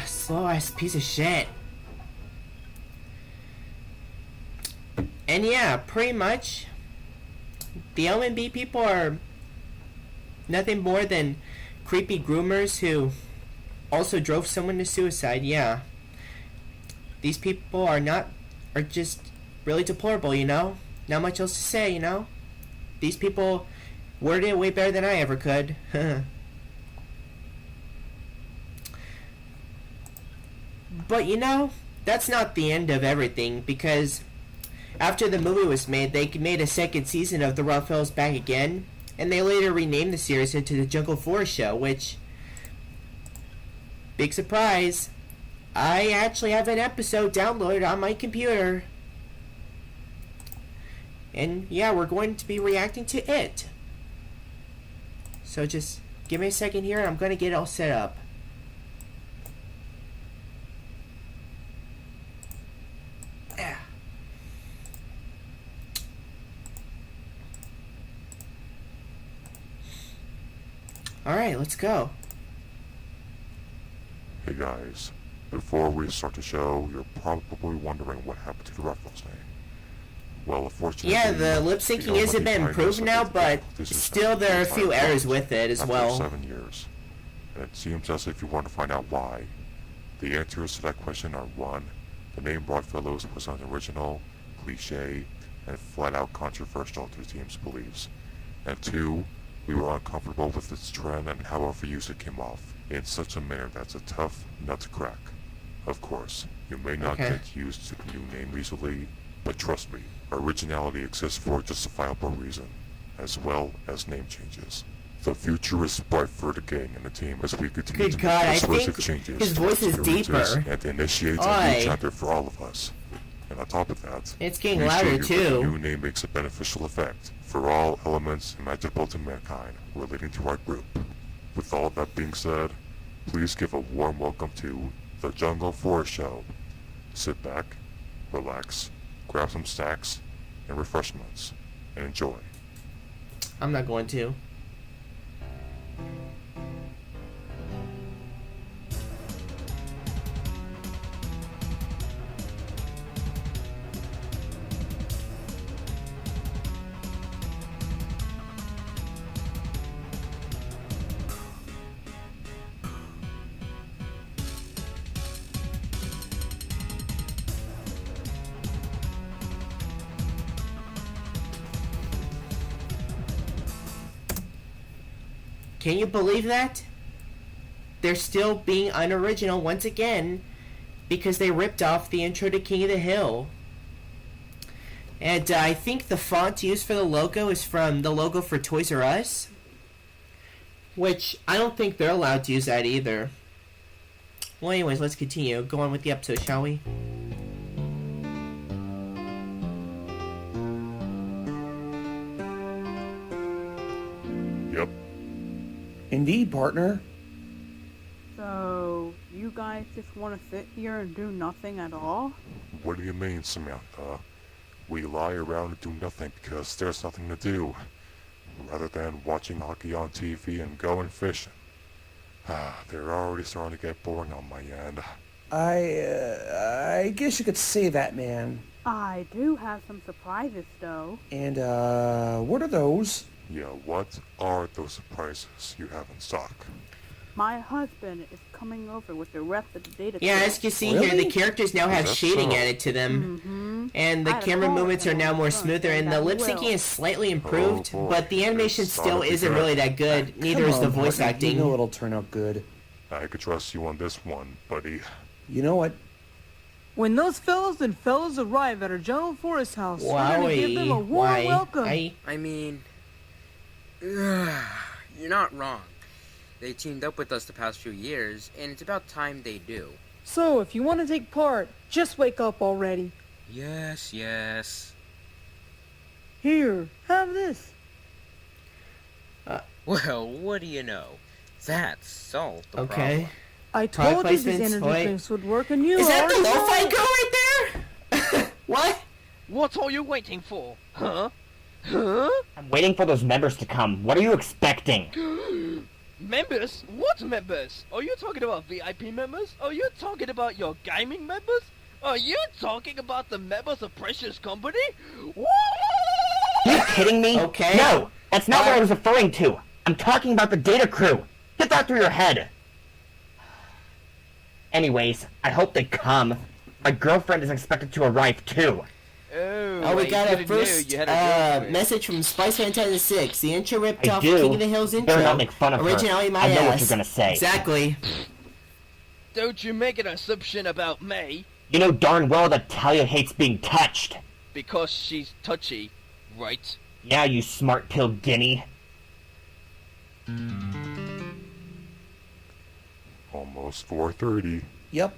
Speaker 1: Slow-ass piece of shit. And yeah, pretty much, the LMB people are nothing more than creepy groomers who also drove someone to suicide. Yeah, these people are just really deplorable, you know? Not much else to say, you know? These people worded it way better than I ever could. But you know, that's not the end of everything, because after the movie was made, they made a second season of The Rodfellows Back Again, and they later renamed the series into The Jungle Forest Show, which, big surprise, I actually have an episode downloaded on my computer. And yeah, we're going to be reacting to it. So just give me a second here, and I'm going to get it all set up. Yeah. Alright, let's go.
Speaker 12: Hey guys, before we start the show, you're probably wondering what happened to the Rodfellows name. Well, unfortunately...
Speaker 1: Yeah, the lip syncing isn't been improved now, but still there are a few errors with it as well.
Speaker 12: After 7 years. And it seems as if you want to find out why. The answers to that question are 1. The name Rodfellows was unoriginal, cliche, and flat-out controversial to the team's beliefs. And 2, we were uncomfortable with its trend and how our overuse it came off, in such a manner that's a tough nut to crack. Of course, you may not get used to the new name easily, but trust me, originality exists for a justifiable reason, as well as name changes. The future is bright for the gang and the team as we continue to make persuasive changes.
Speaker 1: His voice is deeper.
Speaker 12: And initiates a new chapter for all of us. And on top of that,
Speaker 1: it's getting louder too.
Speaker 12: The new name makes a beneficial effect for all elements imaginable to mankind relating to our group. With all that being said, please give a warm welcome to the Jungle Forest Show. Sit back, relax, grab some snacks and refreshments, and enjoy.
Speaker 1: I'm not going to. Can you believe that? They're still being unoriginal once again because they ripped off the intro to King of the Hill. And I think the font used for the logo is from the logo for Toys R Us, which I don't think they're allowed to use that either. Well, anyways, let's continue. Go on with the episode, shall we?
Speaker 12: Yep.
Speaker 14: Indeed, partner.
Speaker 15: So, you guys just want to sit here and do nothing at all?
Speaker 12: What do you mean, Samantha? We lie around and do nothing because there's nothing to do, rather than watching hockey on TV and going fishing. They're already starting to get boring on my end.
Speaker 14: I guess you could say that, man.
Speaker 15: I do have some surprises, though.
Speaker 14: And, what are those?
Speaker 12: Yeah, what are those surprises you have in stock?
Speaker 15: My husband is coming over with the rest of the data.
Speaker 1: Yeah, as you can see here, the characters now have shading added to them. And the camera movements are now more smoother, and the lip syncing is slightly improved, but the animation still isn't really that good. Neither is the voice acting.
Speaker 14: You know it'll turn out good.
Speaker 12: I could trust you on this one, buddy.
Speaker 14: You know what?
Speaker 3: When those fellows arrive at our Jungle Forest house, we're gonna give them a warm welcome.
Speaker 16: I mean, you're not wrong. They teamed up with us the past few years, and it's about time they do.
Speaker 3: So, if you want to take part, just wake up already.
Speaker 16: Yes, yes.
Speaker 3: Here, have this.
Speaker 16: Well, what do you know? That's solved the problem.
Speaker 3: I told you these energy drinks would work, and you
Speaker 1: Is that the lo-fi girl right there? What?
Speaker 9: What are you waiting for? Huh?
Speaker 17: I'm waiting for those members to come. What are you expecting?
Speaker 9: Members? What members? Are you talking about VIP members? Are you talking about your gaming members? Are you talking about the members of Precious Company?
Speaker 17: Are you kidding me?
Speaker 1: Okay.
Speaker 17: No, that's not what I was referring to. I'm talking about the data crew. Get that through your head. Anyways, I hope they come. My girlfriend is expected to arrive too.
Speaker 1: Oh, we got a first message from Spice Fantasy 6. The intro ripped off King of the Hill's intro.
Speaker 17: Better not make fun of
Speaker 1: Originally
Speaker 17: her.
Speaker 1: my
Speaker 17: I know
Speaker 1: ass.
Speaker 17: what you're gonna say.
Speaker 1: Exactly.
Speaker 9: Don't you make an assumption about me.
Speaker 17: You know darn well that Talia hates being touched.
Speaker 9: Because she's touchy, right?
Speaker 17: Yeah, you smart pill guinea.
Speaker 12: Almost 4:30.
Speaker 14: Yep.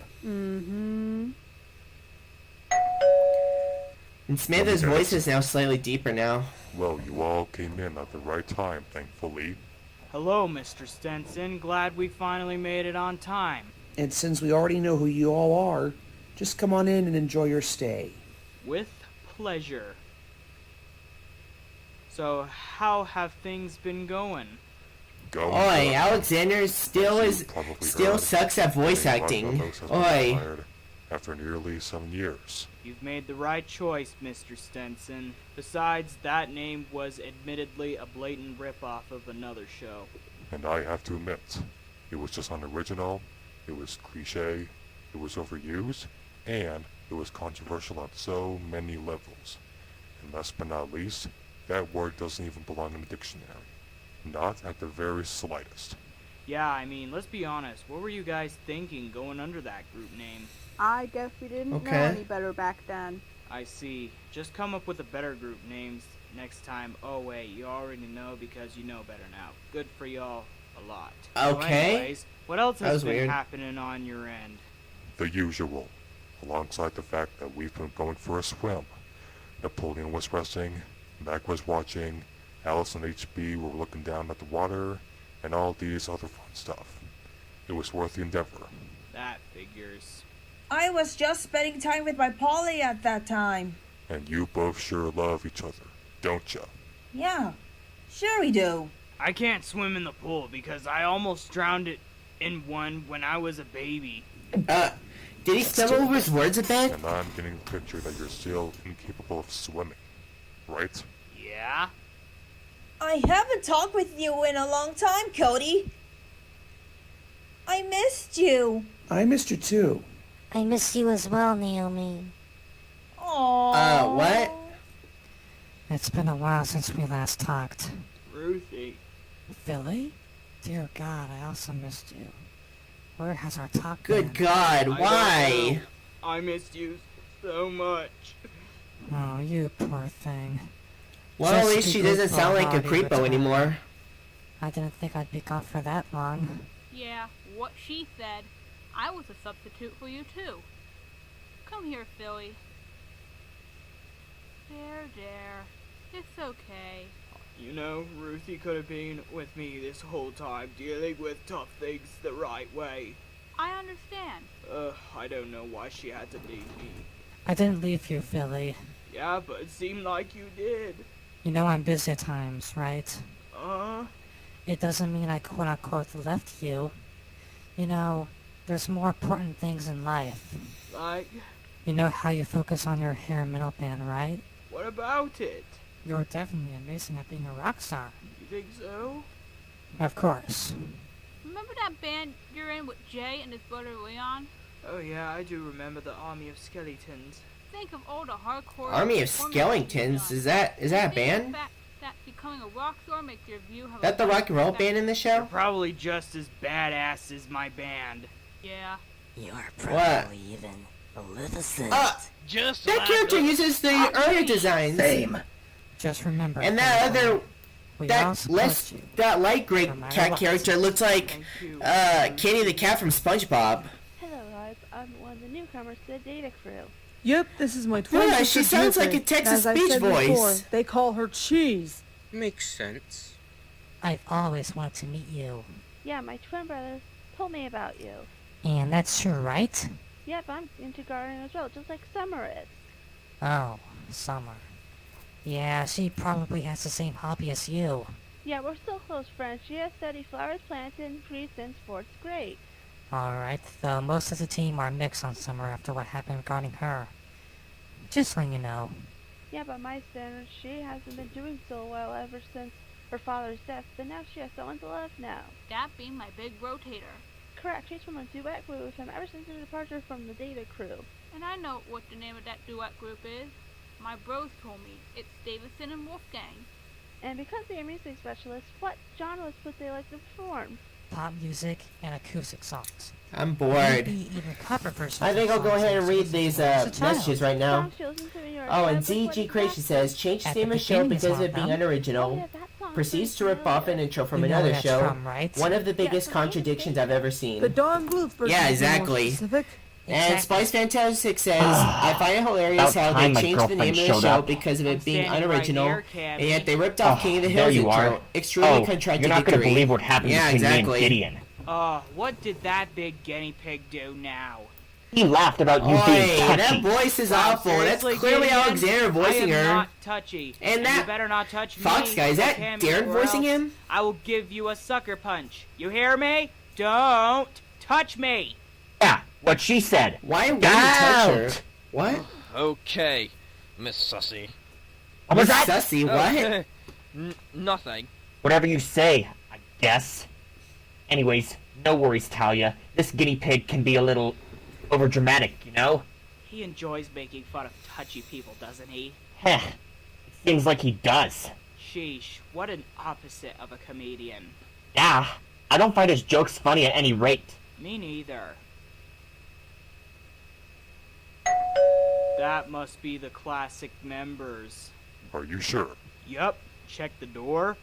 Speaker 1: And Samantha's voice is now slightly deeper now.
Speaker 12: Well, you all came in at the right time, thankfully.
Speaker 18: Hello, Mr. Stenson. Glad we finally made it on time.
Speaker 14: And since we already know who you all are, just come on in and enjoy your stay.
Speaker 18: With pleasure. So, how have things been going?
Speaker 1: Oi, Alexander still sucks at voice acting. Oi.
Speaker 12: After nearly 7 years.
Speaker 18: You've made the right choice, Mr. Stenson. Besides, that name was admittedly a blatant ripoff of another show.
Speaker 12: And I have to admit, it was just unoriginal, it was cliche, it was overused, and it was controversial on so many levels. And last but not least, that word doesn't even belong in the dictionary. Not at the very slightest.
Speaker 18: Yeah, I mean, let's be honest. What were you guys thinking going under that group name?
Speaker 15: I guess we didn't know any better back then.
Speaker 18: I see. Just come up with a better group names next time. Oh wait, you already know because you know better now. Good for y'all a lot.
Speaker 1: Okay.
Speaker 18: So anyways, what else has been
Speaker 1: weird.
Speaker 18: happening on your end?
Speaker 12: The usual. Alongside the fact that we've been going for a swim. Napoleon was resting, Mac was watching, Alice and HB were looking down at the water, and all these other fun stuff. It was worth the endeavor.
Speaker 18: That figures.
Speaker 19: I was just spending time with my Polly at that time.
Speaker 12: And you both sure love each other, don't ya?
Speaker 19: Yeah, sure we do.
Speaker 18: I can't swim in the pool because I almost drowned it in one when I was a baby.
Speaker 1: Did he stumble over his words a bit?
Speaker 12: And I'm getting the picture that you're still incapable of swimming, right?
Speaker 18: Yeah?
Speaker 19: I haven't talked with you in a long time, Cody. I missed you.
Speaker 14: I missed you too.
Speaker 20: I miss you as well, Naomi.
Speaker 19: Aww.
Speaker 1: What?
Speaker 20: It's been a while since we last talked.
Speaker 18: Ruthie.
Speaker 20: Philly? Dear God, I also missed you. Where has our talk
Speaker 1: Good
Speaker 20: been?
Speaker 1: God, why?
Speaker 18: I missed you so much.
Speaker 20: Oh, you poor thing.
Speaker 1: Well, at least she doesn't sound like a creepo anymore.
Speaker 20: I didn't think I'd be gone for that long.
Speaker 13: Yeah, what she said. I was a substitute for you too. Come here, Philly. There. It's okay.
Speaker 18: You know, Ruthie could have been with me this whole time, dealing with tough things the right way.
Speaker 13: I understand.
Speaker 18: I don't know why she had to leave me.
Speaker 20: I didn't leave you, Philly.
Speaker 18: Yeah, but it seemed like you did.
Speaker 20: You know I'm busy at times, right?
Speaker 18: It
Speaker 20: doesn't mean I quote-unquote left you. You know, there's more important things in life.
Speaker 18: Like?
Speaker 20: You know how you focus on your hair and middle band, right?
Speaker 18: What about it?
Speaker 20: You're definitely amazing at being a rock star.
Speaker 18: You think so?
Speaker 20: Of course.
Speaker 13: Remember that band you're in with Jay and his brother Leon?
Speaker 18: Oh yeah, I do remember the Army of Skeletons.
Speaker 13: Think of all the hardcore...
Speaker 1: Army of Skeletons? Is that a band?
Speaker 13: That becoming a rock star makes your view have
Speaker 1: That the rock and roll band in the show?
Speaker 18: You're probably just as badass as my band.
Speaker 13: Yeah.
Speaker 20: You're
Speaker 1: probably
Speaker 20: even Maleficent.
Speaker 18: Just
Speaker 1: that
Speaker 18: like
Speaker 1: character uses the earlier designs.
Speaker 20: Same. Just remember.
Speaker 1: And that other, that light gray cat character looks like Kitty the cat from SpongeBob.
Speaker 15: Hello, guys. I'm one of the newcomers to the data crew.
Speaker 21: Yep, this is my twin
Speaker 1: Yeah,
Speaker 21: sister.
Speaker 1: she sounds like a Texas
Speaker 21: As I
Speaker 1: speech
Speaker 21: said
Speaker 1: voice.
Speaker 21: Before, they call her Cheese.
Speaker 16: Makes sense.
Speaker 20: I've always wanted to meet you.
Speaker 15: Yeah, my twin brother told me about you.
Speaker 20: And that's true, right?
Speaker 15: Yep, I'm into gardening as well, just like Summer is.
Speaker 20: Oh, Summer. Yeah, she probably has the same hobby as you.
Speaker 15: Yeah, we're still close friends. She has studied flowers, plants, and trees since 4th grade.
Speaker 20: Alright, though most of the team are mixed on Summer after what happened regarding her. Just letting you know.
Speaker 15: Yeah, by my standards, she hasn't been doing so well ever since her father's death, but now she has someone to love now.
Speaker 13: That being my big rotator.
Speaker 15: Correct, she's from a duet group with him ever since his departure from the data crew.
Speaker 13: And I know what the name of that duet group is. My bros told me. It's Davison and Wolfgang.
Speaker 15: And because they're music specialists, what genres would they like to perform?
Speaker 20: Pop music and acoustic songs.
Speaker 1: I'm bored.
Speaker 20: Maybe even cover versions.
Speaker 1: I think I'll go ahead and read these messages right now. Oh, and ZG Creation says, changed the name of show because of it being unoriginal. Proceeds to rip off an intro from another show. One of the biggest contradictions I've ever seen.
Speaker 21: The Dawn Bluth version.
Speaker 1: Yeah, exactly. And Spice Fantastic says, I find it hilarious how they changed the name of the show because of it being unoriginal, and yet they ripped off King of the Hills intro. Extremely contradictory.
Speaker 17: You're not going to believe what happened between me and Gideon.
Speaker 18: What did that big guinea pig do now?
Speaker 17: He laughed about you being touchy.
Speaker 1: That voice is awful. That's clearly
Speaker 18: Gideon,
Speaker 1: Alexander voicing her.
Speaker 18: I am not touchy.
Speaker 1: And that
Speaker 18: you better not touch
Speaker 1: Fox
Speaker 18: me.
Speaker 1: guy, is that Darren voicing him?
Speaker 18: I will give you a sucker punch. You hear me? Don't touch me.
Speaker 17: Yeah, what she said.
Speaker 1: Why would you touch her? What?
Speaker 2: Okay, Miss Sussy.
Speaker 17: What was that?
Speaker 1: Sussy, what?
Speaker 2: Nothing.
Speaker 17: Whatever you say, I guess. Anyways, no worries, Talia. This guinea pig can be a little overdramatic, you know?
Speaker 18: He enjoys making fun of touchy people, doesn't he?
Speaker 17: Heh. It seems like he does.
Speaker 18: Sheesh, what an opposite of a comedian.
Speaker 17: Yeah, I don't find his jokes funny at any rate.
Speaker 18: Me neither. That must be the classic members.
Speaker 12: Are you sure?
Speaker 18: Yup. Check the door.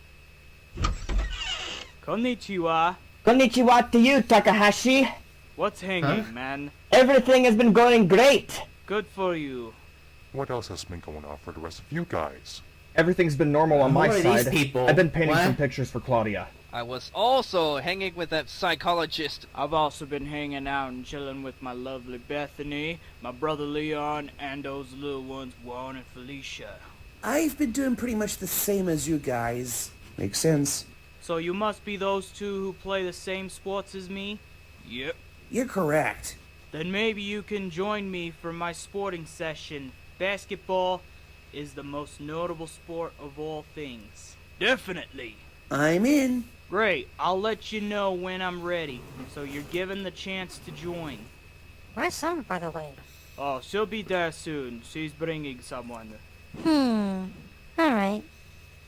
Speaker 18: Konnichiwa.
Speaker 17: Konnichiwa to you, Takahashi.
Speaker 18: What's hanging, man?
Speaker 17: Everything has been going great.
Speaker 18: Good for you.
Speaker 12: What else has been going on for the rest of you guys?
Speaker 22: Everything's been normal on my side.
Speaker 1: These people?
Speaker 22: I've been painting some pictures for Claudia.
Speaker 2: I was also hanging with that psychologist.
Speaker 18: I've also been hanging out and chilling with my lovely Bethany, my brother Leon, and those little ones, Juan and Felicia.
Speaker 14: I've been doing pretty much the same as you guys. Makes sense.
Speaker 18: So you must be those two who play the same sports as me? Yep.
Speaker 14: You're correct.
Speaker 18: Then maybe you can join me for my sporting session. Basketball is the most notable sport of all things. Definitely.
Speaker 14: I'm in.
Speaker 18: Great. I'll let you know when I'm ready. So you're given the chance to join.
Speaker 20: Where's Summer, by the way?
Speaker 18: Oh, she'll be there soon. She's bringing someone.
Speaker 20: Alright.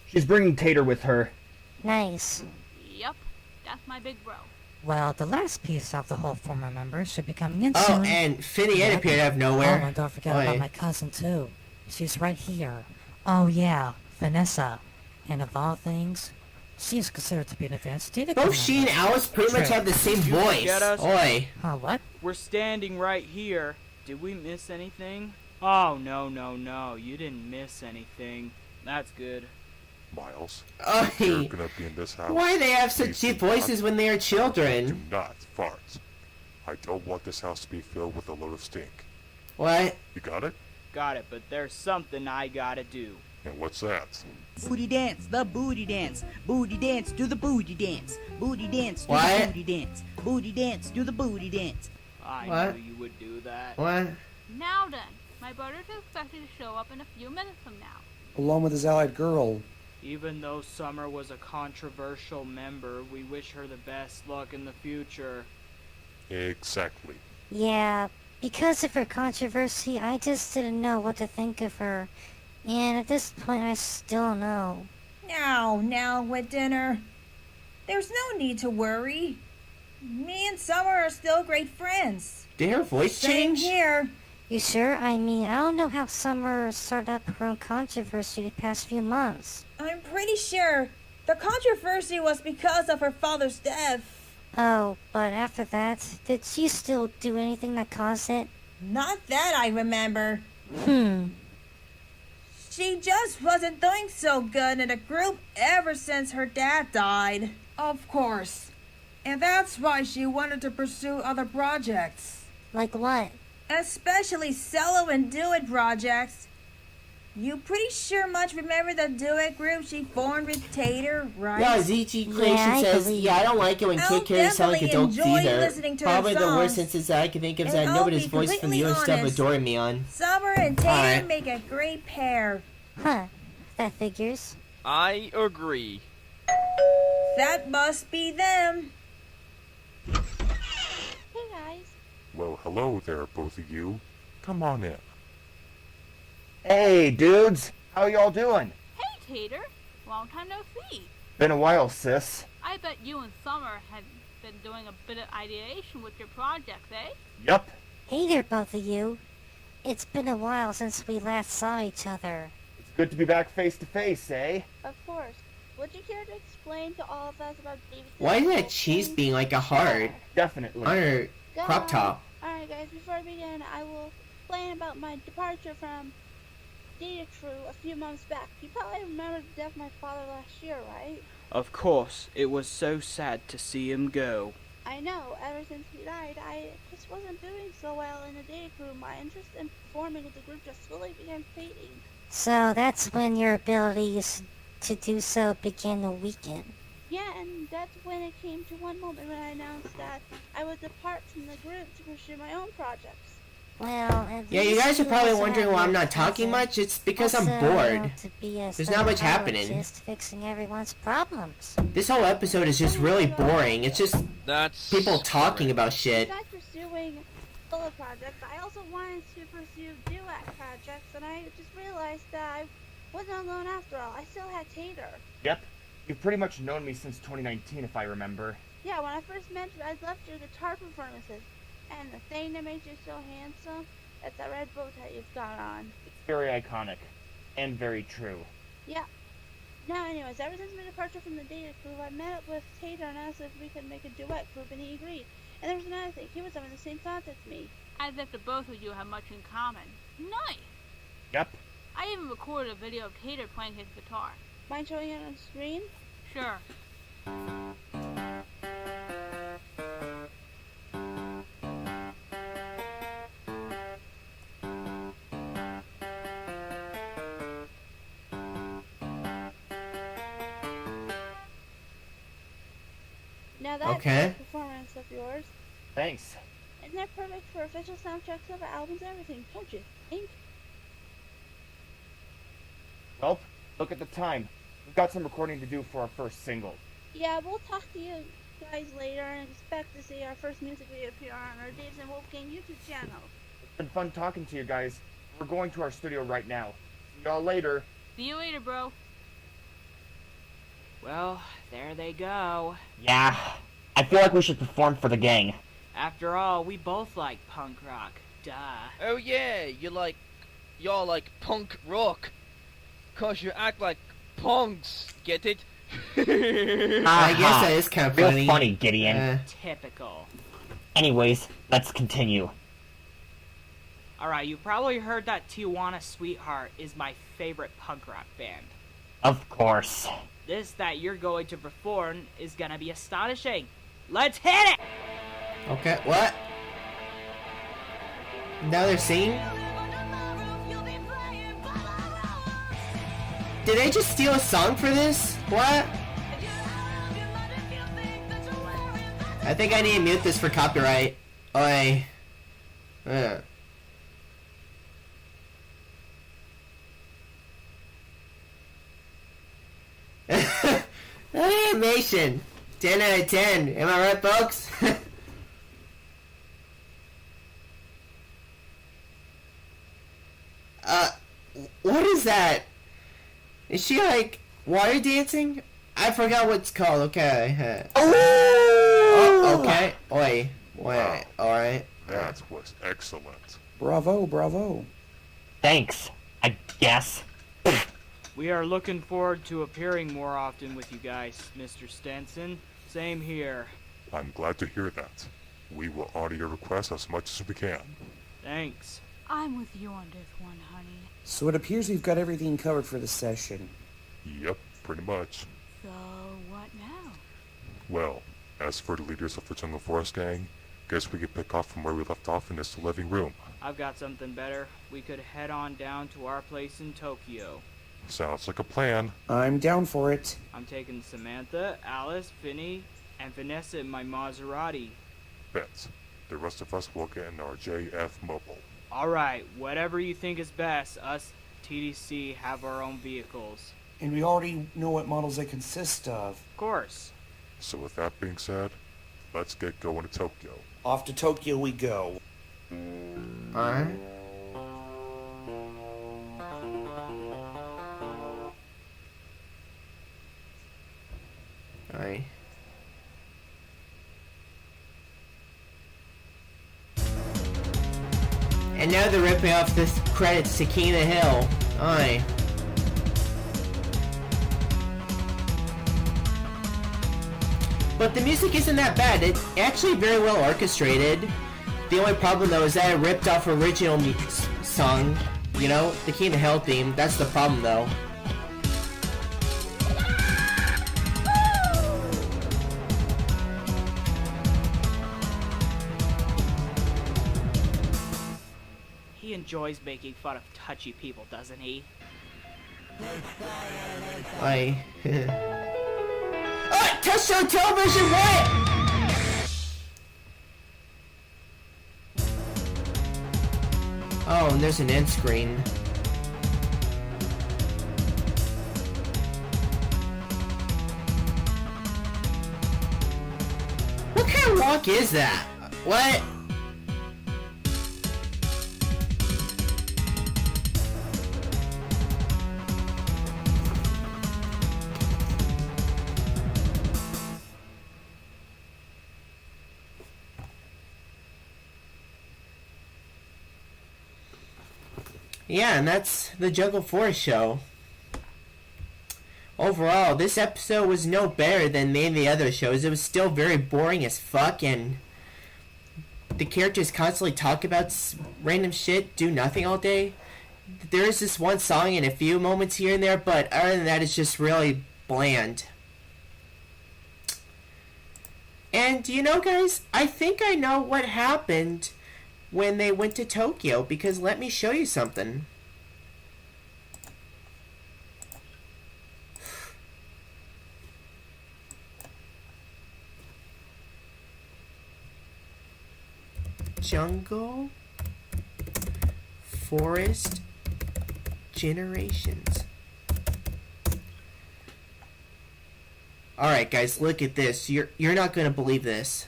Speaker 22: She's bringing Tater with her.
Speaker 20: Nice.
Speaker 13: Yep, that's my big bro.
Speaker 20: Well, the last piece of the whole former members should be coming in soon.
Speaker 1: Oh, and Finny appeared out of nowhere.
Speaker 20: Oh, and don't forget about my cousin, too. She's right here. Oh, yeah, Vanessa. And of all things, she is considered to be an advanced data.
Speaker 1: Both she and Alice pretty much have the same voice. Oi.
Speaker 20: What?
Speaker 18: We're standing right here. Did we miss anything? Oh, no. You didn't miss anything. That's good.
Speaker 12: Miles,
Speaker 1: Oi.
Speaker 12: you're gonna be in this house.
Speaker 1: Why they have such deep voices when they are children?
Speaker 12: Do not fart. I don't want this house to be filled with a load of stink.
Speaker 1: What?
Speaker 12: You got it?
Speaker 18: Got it, but there's something I gotta do.
Speaker 12: And what's that?
Speaker 3: Booty dance, the booty dance. Booty dance, do the booty dance. Booty dance, do
Speaker 1: What?
Speaker 3: the booty dance. Booty dance, do the booty dance.
Speaker 18: I knew you would do that.
Speaker 1: What?
Speaker 13: Now then, my brother's expected to show up in a few minutes from now.
Speaker 14: Along with his allied girl.
Speaker 18: Even though Summer was a controversial member, we wish her the best luck in the future.
Speaker 12: Exactly.
Speaker 20: Yeah, because of her controversy, I just didn't know what to think of her. And at this point, I still don't know.
Speaker 19: Now, with dinner. There's no need to worry. Me and Summer are still great friends.
Speaker 1: Did her voice
Speaker 19: Same
Speaker 1: change?
Speaker 19: here.
Speaker 20: You sure? I mean, I don't know how Summer started up her own controversy the past few months.
Speaker 19: I'm pretty sure the controversy was because of her father's death.
Speaker 20: Oh, but after that, did she still do anything that caused it?
Speaker 19: Not that I remember. She just wasn't doing so good in the group ever since her dad died.
Speaker 21: Of course. And that's why she wanted to pursue other projects.
Speaker 20: Like what?
Speaker 19: Especially solo and duet projects. You pretty sure much remember the duet group she formed with Tater, right?
Speaker 1: Yeah, ZG Creation says, I don't like it when kid characters sound like adults either. Probably the worst instance I can think of is that nobody's voice from the old stuff with Doramion.
Speaker 19: Summer and Tater make a great pair.
Speaker 20: Huh, that figures.
Speaker 2: I agree.
Speaker 19: That must be them.
Speaker 15: Hey guys.
Speaker 12: Well, hello there, both of you. Come on in.
Speaker 22: Hey, dudes. How y'all doing?
Speaker 13: Hey, Tater. Long time no see.
Speaker 22: Been a while, sis.
Speaker 13: I bet you and Summer have been doing a bit of ideation with your projects, eh?
Speaker 22: Yup.
Speaker 20: Hey there, both of you. It's been a while since we last saw each other.
Speaker 22: It's good to be back face to face, eh?
Speaker 15: Of course. Would you care to explain to all of us about David's...
Speaker 1: Why is that cheese being like a heart?
Speaker 22: Definitely.
Speaker 1: On her crop top.
Speaker 15: Alright guys, before I begin, I will explain about my departure from Data Crew a few months back. You probably remember the death of my father last year, right?
Speaker 18: Of course, it was so sad to see him go.
Speaker 15: I know, ever since he died, I just wasn't doing so well in the Data Crew. My interest in performing with the group just slowly began fading.
Speaker 20: So that's when your abilities to do so began to weaken.
Speaker 15: Yeah, and that's when it came to one moment when I announced that I would depart from the group to pursue my own projects.
Speaker 20: Well,
Speaker 1: Yeah, you guys are probably wondering why I'm not talking much. It's because I'm bored. There's not much happening.
Speaker 20: Just fixing everyone's problems.
Speaker 1: This whole episode is just really boring. It's just people talking about shit.
Speaker 15: Besides pursuing solo projects, I also wanted to pursue duet projects, and I just realized that I wasn't alone after all. I still had Tater.
Speaker 22: Yep. You've pretty much known me since 2019, if I remember.
Speaker 15: Yeah, when I first met you, I'd left your guitar performances. And the thing that makes you so handsome, that's that red bow tie you've got on.
Speaker 22: It's very iconic. And very true.
Speaker 15: Yeah. Now, anyways, ever since my departure from the Data Crew, I met up with Tater and asked if we could make a duet group, and he agreed. And there was another thing. He was having the same thoughts as me.
Speaker 13: As if the both of you have much in common. Nice!
Speaker 22: Yep.
Speaker 13: I even recorded a video of Tater playing his guitar.
Speaker 15: Mind showing it on screen?
Speaker 13: Sure.
Speaker 15: Now that's
Speaker 1: Okay.
Speaker 15: a performance of yours.
Speaker 22: Thanks.
Speaker 15: Isn't that perfect for official soundtracks of our albums and everything, don't you think?
Speaker 22: Well, look at the time. We've got some recording to do for our first single.
Speaker 15: Yeah, we'll talk to you guys later and expect to see our first music video appear on our Daves and Wolfgang YouTube channel.
Speaker 22: It's been fun talking to you guys. We're going to our studio right now. See y'all later.
Speaker 13: See you later, bro.
Speaker 9: Well, there they go.
Speaker 17: Yeah, I feel like we should perform for the gang.
Speaker 18: After all, we both like punk rock. Duh.
Speaker 2: Oh yeah, y'all like punk rock. 'Cause you act like punks, get it?
Speaker 1: I guess that is kind of funny.
Speaker 17: Real funny, Gideon.
Speaker 18: Typical.
Speaker 17: Anyways, let's continue.
Speaker 18: Alright, you probably heard that Tijuana Sweetheart is my favorite punk rock band.
Speaker 17: Of course.
Speaker 18: This that you're going to perform is gonna be astonishing. Let's hit it!
Speaker 1: Okay, what? Now they're singing? Did they just steal a song for this? What? I think I need to mute this for copyright. Oi. Animation. 10 out of 10. Am I right, folks? What is that? Is she like water dancing? I forgot what it's called. Okay. Oh, okay. Wait.
Speaker 12: Wow.
Speaker 1: Alright.
Speaker 12: That was excellent.
Speaker 14: Bravo, bravo.
Speaker 17: Thanks, I guess.
Speaker 18: We are looking forward to appearing more often with you guys, Mr. Stenson. Same here.
Speaker 12: I'm glad to hear that. We will honor your request as much as we can.
Speaker 18: Thanks.
Speaker 13: I'm with you on this one, honey.
Speaker 14: So it appears we've got everything covered for the session.
Speaker 12: Yep, pretty much.
Speaker 13: So, what now?
Speaker 12: Well, as for the leaders of the Jungle Forest Gang, guess we could pick off from where we left off in this living room.
Speaker 18: I've got something better. We could head on down to our place in Tokyo.
Speaker 12: Sounds like a plan.
Speaker 14: I'm down for it.
Speaker 18: I'm taking Samantha, Alice, Finny, and Vanessa in my Maserati.
Speaker 12: Bet. The rest of us will get in our JF Mobile.
Speaker 18: Alright, whatever you think is best, us TDC have our own vehicles.
Speaker 14: And we already know what models they consist of.
Speaker 18: Of course.
Speaker 12: So with that being said, let's get going to Tokyo.
Speaker 14: Off to Tokyo we go.
Speaker 1: Alright. Alright. And now they're ripping off the credits to King of the Hill. Aye. But the music isn't that bad. It's actually very well orchestrated. The only problem though is that it ripped off original song, you know, the King of Hell theme. That's the problem though.
Speaker 18: He enjoys making fun of touchy people, doesn't he?
Speaker 1: Oh, touchdown television, what? Oh, and there's an end screen. What kind of walk is that? What? Yeah, and that's the Jungle Forest show. Overall, this episode was no better than many of the other shows. It was still very boring as fuck, and the characters constantly talk about random shit, do nothing all day. There is this one song and a few moments here and there, but other than that, it's just really bland. And you know, guys, I think I know what happened when they went to Tokyo, because let me show you something. Jungle Forest Generations. Alright guys, look at this. You're not gonna believe this.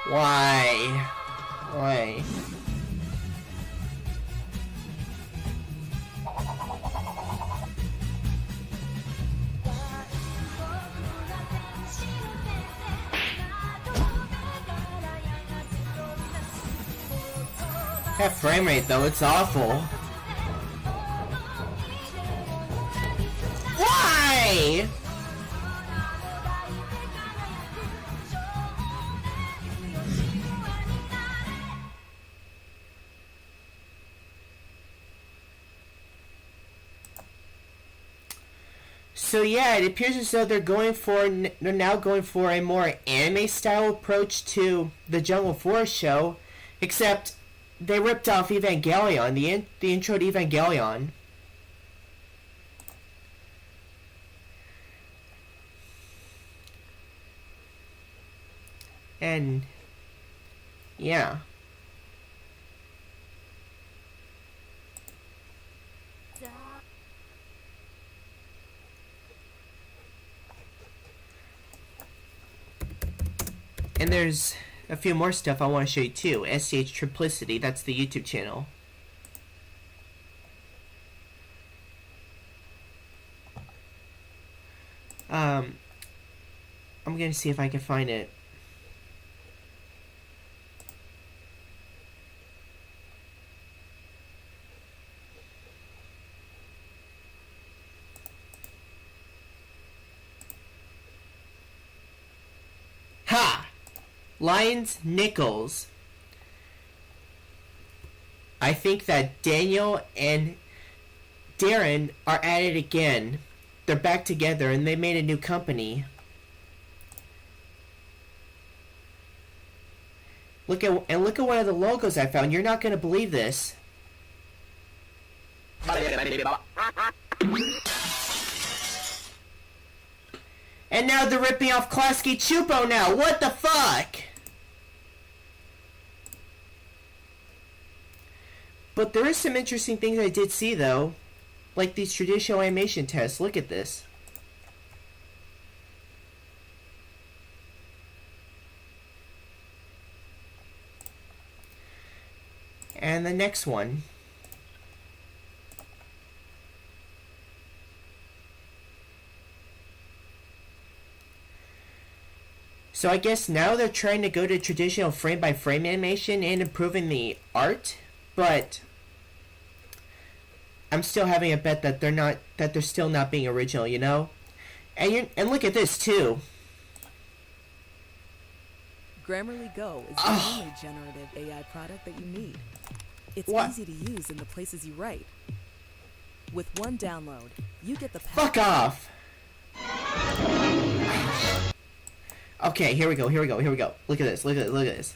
Speaker 1: Why? Why? That frame rate though, it's awful. Why? So yeah, it appears as though they're now going for a more anime style approach to the Jungle Forest show, except they ripped off Evangelion, the intro to Evangelion. And yeah. And there's a few more stuff I want to show you too. SCH Triplicity, that's the YouTube channel. I'm gonna see if I can find it. Ha! Lions Nichols. I think that Daniel and Darren are at it again. They're back together and they made a new company. Look at one of the logos I found. You're not gonna believe this. And now they're ripping off Klasky Chupo now. What the fuck? But there is some interesting things I did see though. Like these traditional animation tests. Look at this. And the next one. So I guess now they're trying to go to traditional frame-by-frame animation and improving the art, but I'm still having a bet that they're still not being original, you know? And look at this too.
Speaker 5: Grammarly Go is the only generative AI product that you need. It's easy to use in the places you write. With one download, you get the
Speaker 1: Fuck off! Okay, here we go. Look at this, look at this.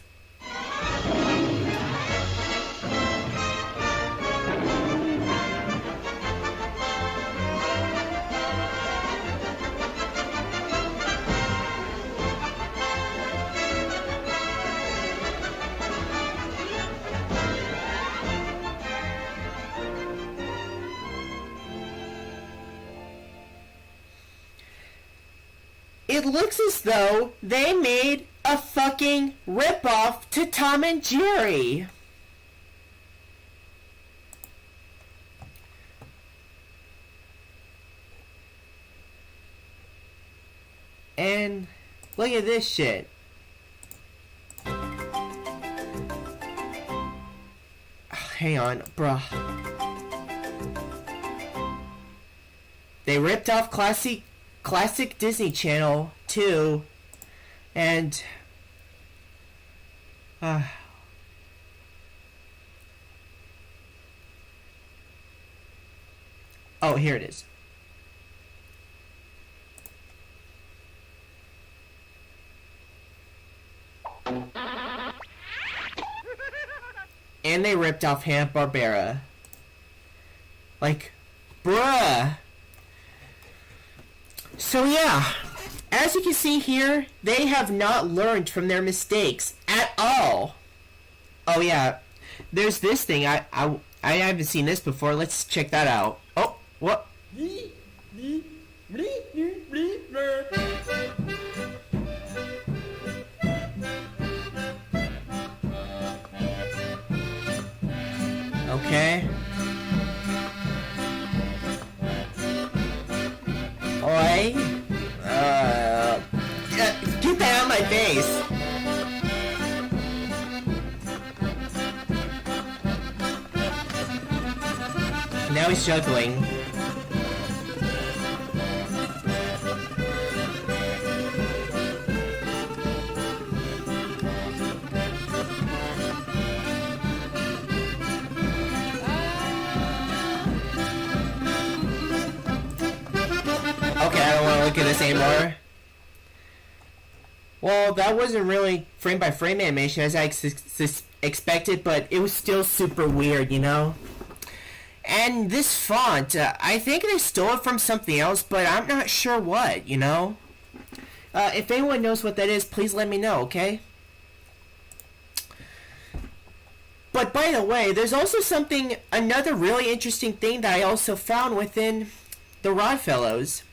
Speaker 1: It looks as though they made a fucking ripoff to Tom and Jerry. And look at this shit. Hang on, bruh. They ripped off classic Disney Channel 2, and oh, here it is. And they ripped off Hanna-Barbera. Like, bruh. So yeah, as you can see here, they have not learned from their mistakes at all. Oh yeah, there's this thing, I haven't seen this before, let's check that out. Oh, what? Okay. Oi. Get that out of my face. Now he's juggling. Okay, I don't want to look at this anymore. Well, that wasn't really frame-by-frame animation as I expected, but it was still super weird, you know? And this font, I think they stole it from something else, but I'm not sure what, you know? If anyone knows what that is, please let me know, okay? But by the way, there's also another really interesting thing that I also found within the Rodfellows.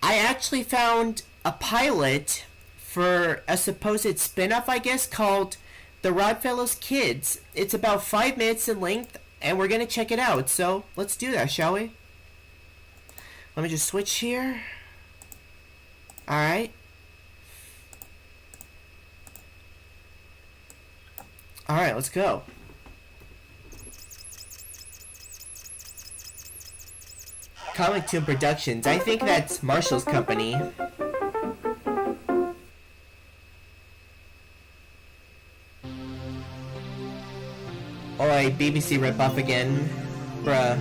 Speaker 1: I actually found a pilot for a supposed spin-off, I guess, called The Rodfellows Kids. It's about 5 minutes in length, and we're gonna check it out, so let's do that, shall we? Let me just switch here. Alright. Alright, let's go. Comic Tune Productions. I think that's Marshall's company. Oi, BBC ripoff again. Bruh.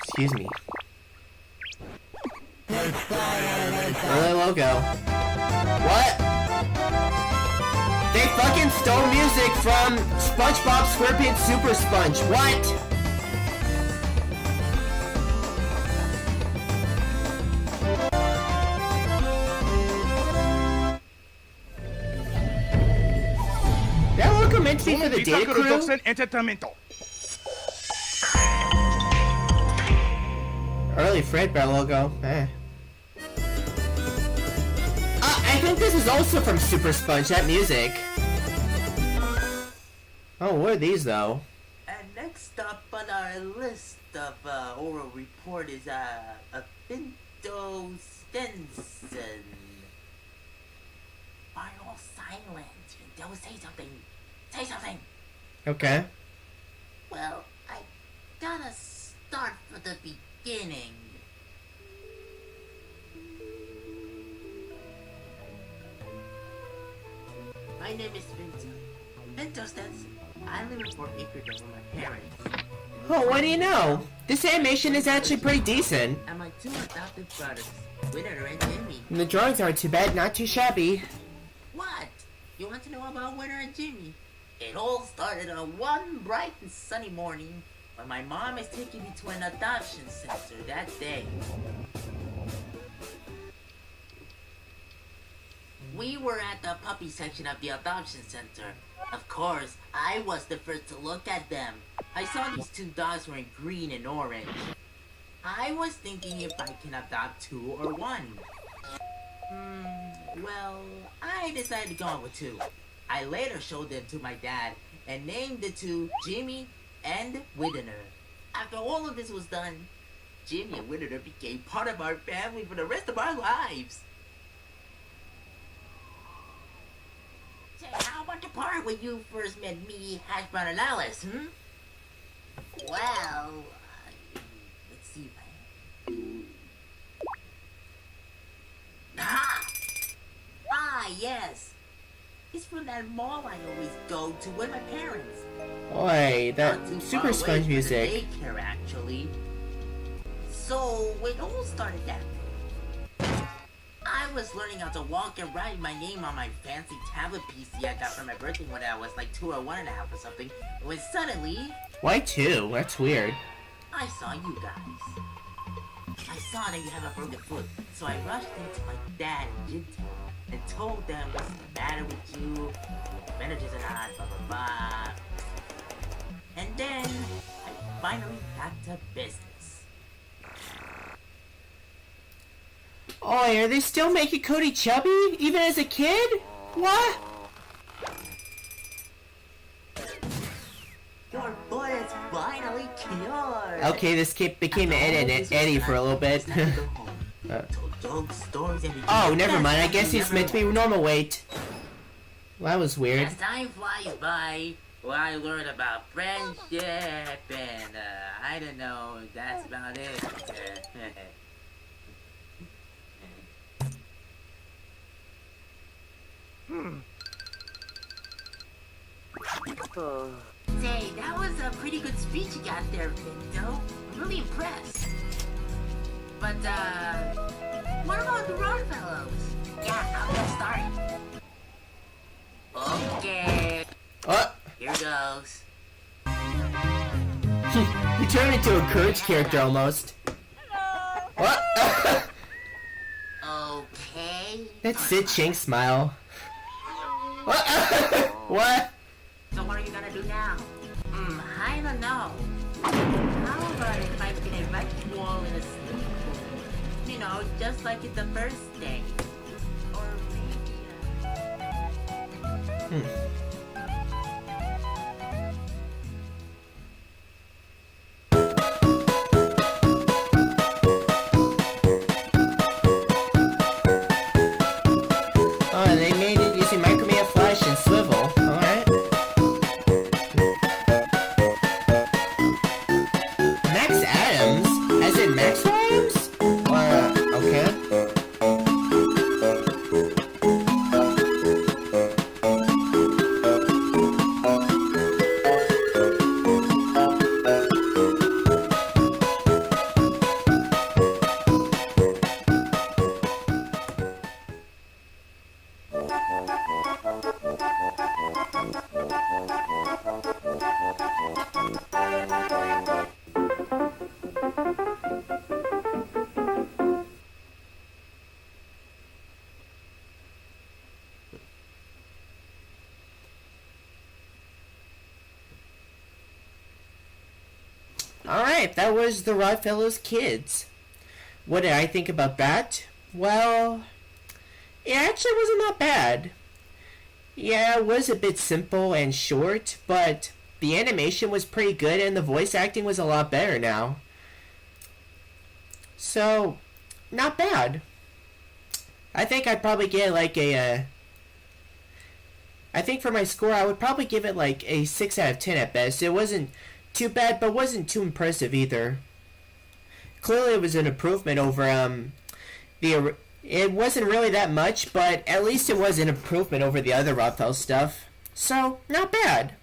Speaker 1: Excuse me. Early logo. What? They fucking stole music from SpongeBob SquarePants Super Sponge. What? That logo meant to be for the data crew? Early Fredbear logo. I think this is also from Super Sponge, that music. Oh, what are these though?
Speaker 6: And next up on our list of oral report is a
Speaker 4: Stinson. Why are you all silent? Don't say something. Say something.
Speaker 1: Okay.
Speaker 4: Well, I gotta start from the beginning. My name is Vinto Stinson. I live in Fort Acredom with my parents.
Speaker 1: Oh, what do you know? This animation is actually pretty decent.
Speaker 4: And my two adopted brothers, Winter and Jimmy.
Speaker 1: And the drawings aren't too bad, not too shabby.
Speaker 4: What? You want to know about Winter and Jimmy? It all started on one bright and sunny morning when my mom is taking me to an adoption center that day. We were at the puppy section of the adoption center. Of course, I was the first to look at them. I saw these two dogs wearing green and orange. I was thinking if I can adopt two or one. Well, I decided to go on with two. I later showed them to my dad and named the two Jimmy and Whittener. After all of this was done, Jimmy and Whittener became part of our family for the rest of our lives. Say, how about the part when you first met me, Hash Brown and Alice, Well, let's see. Yes. It's from that mall I always go to with my parents.
Speaker 1: Oi, that
Speaker 4: Not too
Speaker 1: Super
Speaker 4: far
Speaker 1: Sponge
Speaker 4: away from the
Speaker 1: music.
Speaker 4: daycare, actually. So, it all started that day. I was learning how to walk and write my name on my fancy tablet PC I got for my birthday when I was like 2 or 1.5 or something. When suddenly,
Speaker 1: Why two? That's weird.
Speaker 4: I saw you guys. I saw that you have a broken foot, so I rushed into my dad and Jinto and told them what's the matter with you, managers and I, blah blah blah. And then I finally got to business.
Speaker 1: Oi, are they still making Cody chubby? Even as a kid? What?
Speaker 4: Your boy is finally cured.
Speaker 1: Okay, this kid became Ed and Eddie for a little bit.
Speaker 4: Jokes, stories, and
Speaker 1: Oh, never mind. I guess he's meant to be normal weight. Well, that was weird.
Speaker 4: As time flies by, well, I learned about friendship and I don't know. That's about it. Say, that was a pretty good speech you got there, Pinto. I'm really impressed. But, what about the Rodfellows? Yeah, I'll get started. Okay. Here goes.
Speaker 1: He turned into a Courage character almost. What?
Speaker 4: Okay.
Speaker 1: That Sid Ching smile. What? What?
Speaker 4: So what are you gonna do now? I don't know. How about if I can invite you all in a sleepover? You know, just like it's the first day. Or maybe,
Speaker 1: Oh, they made it using micromedia flash and swivel. Alright. Max Adams? As in Max Adams? Okay. Alright, that was the Rodfellows Kids. What did I think about that? Well, it actually wasn't that bad. Yeah, it was a bit simple and short, but the animation was pretty good and the voice acting was a lot better now. So, not bad. I think I'd probably get like a, I think for my score, I would probably give it like a 6 out of 10 at best. It wasn't too bad, but wasn't too impressive either. Clearly it was an improvement over, it wasn't really that much, but at least it was an improvement over the other Rodfellows stuff. So, not bad.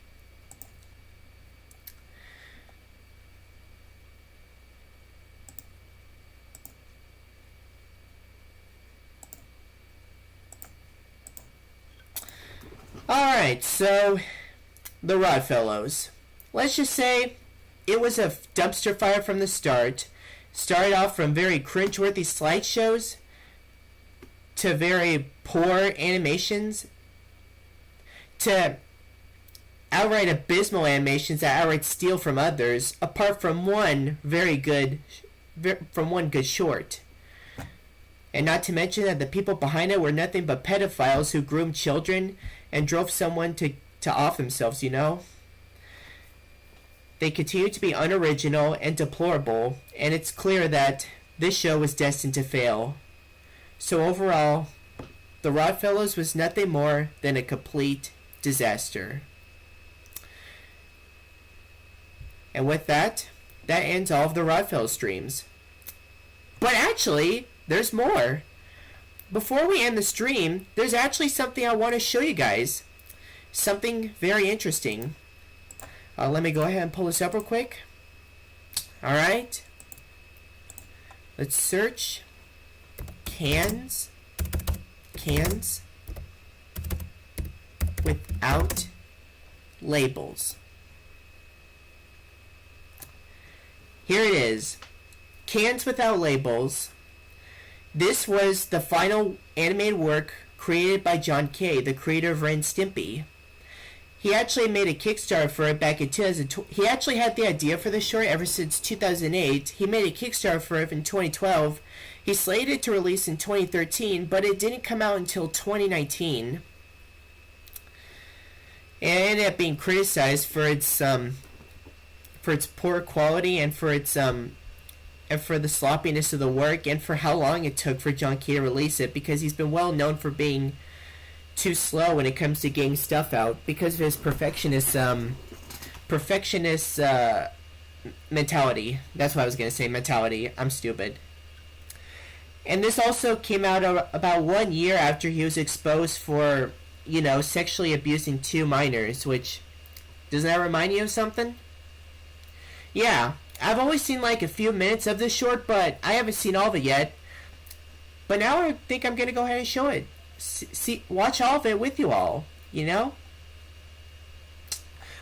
Speaker 1: Alright, so, the Rodfellows. Let's just say, it was a dumpster fire from the start. Started off from very cringeworthy slideshows to very poor animations to outright abysmal animations that outright steal from others, apart from one good short. And not to mention that the people behind it were nothing but pedophiles who groomed children and drove someone to off themselves, you know? They continue to be unoriginal and deplorable, and it's clear that this show was destined to fail. So overall, the Rodfellows was nothing more than a complete disaster. And with that, that ends all of the Rodfellows streams. But actually, there's more. Before we end the stream, there's actually something I want to show you guys. Something very interesting. Let me go ahead and pull this up real quick. Alright. Let's search cans without labels. Here it is. Cans without labels. This was the final animated work created by John Kay, the creator of Ren and Stimpy. He actually made a Kickstarter for it back in 2012. He actually had the idea for the short ever since 2008. He made a Kickstarter for it in 2012. He slated to release in 2013, but it didn't come out until 2019. And it ended up being criticized for its poor quality and for its and for the sloppiness of the work and for how long it took for John Kay to release it, because he's been well known for being too slow when it comes to getting stuff out because of his perfectionist mentality. That's what I was going to say, mentality. I'm stupid. And this also came out about 1 year after he was exposed for, you know, sexually abusing 2 minors, which, doesn't that remind you of something? Yeah, I've only seen like a few minutes of this short, but I haven't seen all of it yet. But now I think I'm going to go ahead and show it. Watch all of it with you all, you know?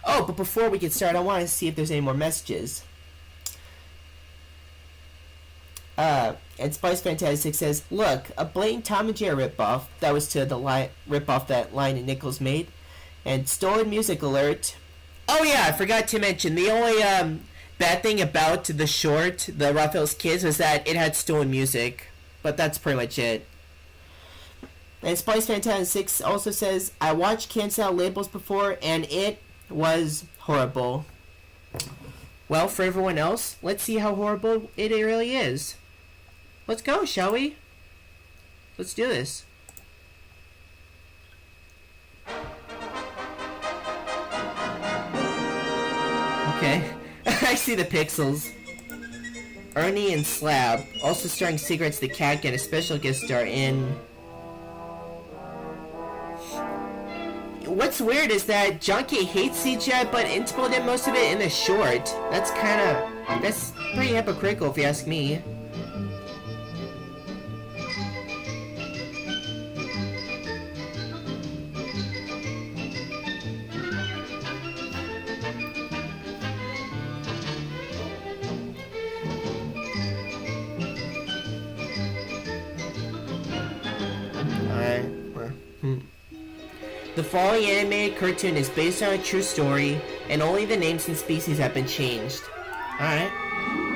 Speaker 1: Oh, but before we get started, I want to see if there's any more messages. And Spice Fantastic says, look, a blatant Tom and Jerry ripoff. That was to the ripoff that Lion and Nichols made. And stolen music alert. Oh yeah, I forgot to mention, the only bad thing about the short, the Rodfellows Kids, was that it had stolen music. But that's pretty much it. And Spice Fantastic also says, I watched Cans Without Labels before, and it was horrible. Well, for everyone else, let's see how horrible it really is. Let's go, shall we? Let's do this. Okay. I see the pixels. Ernie and Slab, also starring Cigarettes the Cat, get a special guest star in... What's weird is that John Kay hates CGI, but implemented most of it in the short. That's pretty hypocritical if you ask me. The following animated cartoon is based on a true story, and only the names and species have been changed. Alright.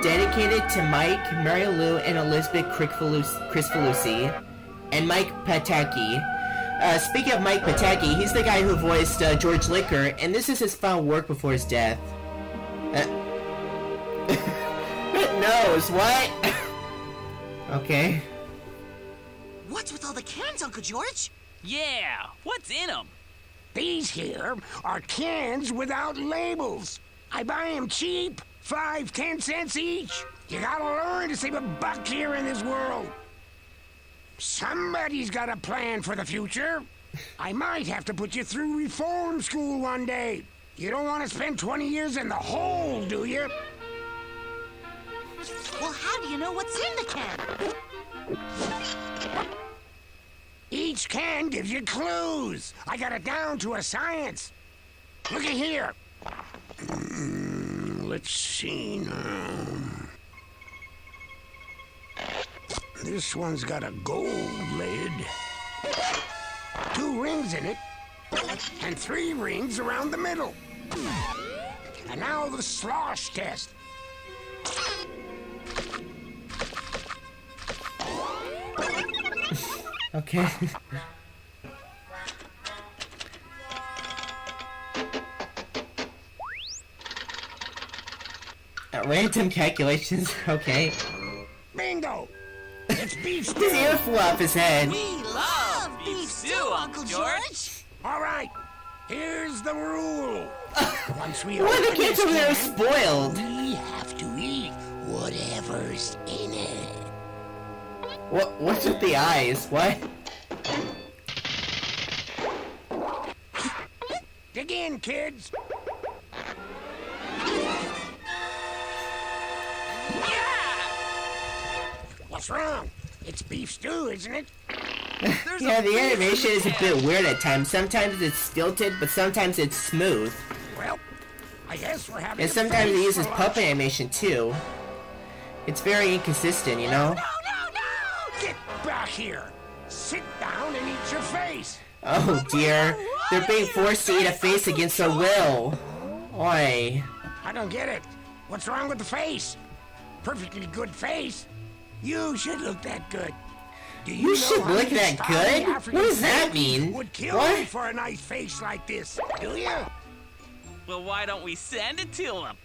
Speaker 1: Dedicated to Mike, Mary Lou, and Elizabeth Crispolucci, and Mike Pataki. Speaking of Mike Pataki, he's the guy who voiced George Licker, and this is his final work before his death. It knows, what? Okay.
Speaker 6: What's with all the cans, Uncle George?
Speaker 7: Yeah, what's in them?
Speaker 23: These here are cans without labels. I buy them cheap, 5, 10 cents each. You gotta learn to save a buck here in this world. Somebody's got a plan for the future. I might have to put you through reform school one day. You don't want to spend 20 years in the hole, do you?
Speaker 6: Well, how do you know what's in the can?
Speaker 23: Each can gives you clues. I got it down to a science. Look at here. Let's see now. This one's got a gold lid. 2 rings in it. And 3 rings around the middle. And now the slosh test.
Speaker 1: Okay. Random calculations. Okay.
Speaker 23: Bingo! It's beef stew!
Speaker 1: His ear flew off his head.
Speaker 6: We love beef stew, Uncle George.
Speaker 23: All right, here's the rule. Once we
Speaker 1: Why the
Speaker 23: open
Speaker 1: kids
Speaker 23: this
Speaker 1: over there are
Speaker 23: can,
Speaker 1: spoiled?
Speaker 23: we have to eat whatever's in it.
Speaker 1: What's with the eyes? What?
Speaker 23: Dig in, kids. What's wrong? It's beef stew, isn't it?
Speaker 1: Yeah, the animation is a bit weird at times. Sometimes it's stilted, but sometimes it's smooth.
Speaker 23: Well, I guess we're having.
Speaker 1: And sometimes it uses puppet animation too. It's very inconsistent, you know?
Speaker 23: Get back here! Sit down and eat your face!
Speaker 1: Oh dear. They're being forced to eat a face against their will. Oi.
Speaker 23: I don't get it. What's wrong with the face? Perfectly good face. You should look that good. Do
Speaker 1: You
Speaker 23: know
Speaker 1: should
Speaker 23: how
Speaker 1: look that
Speaker 23: starving
Speaker 1: good?
Speaker 23: African
Speaker 1: What does that
Speaker 23: babies
Speaker 1: mean?
Speaker 23: Would kill
Speaker 1: What?
Speaker 23: me for a nice face like this, do you?
Speaker 7: Well, why don't we send it to them?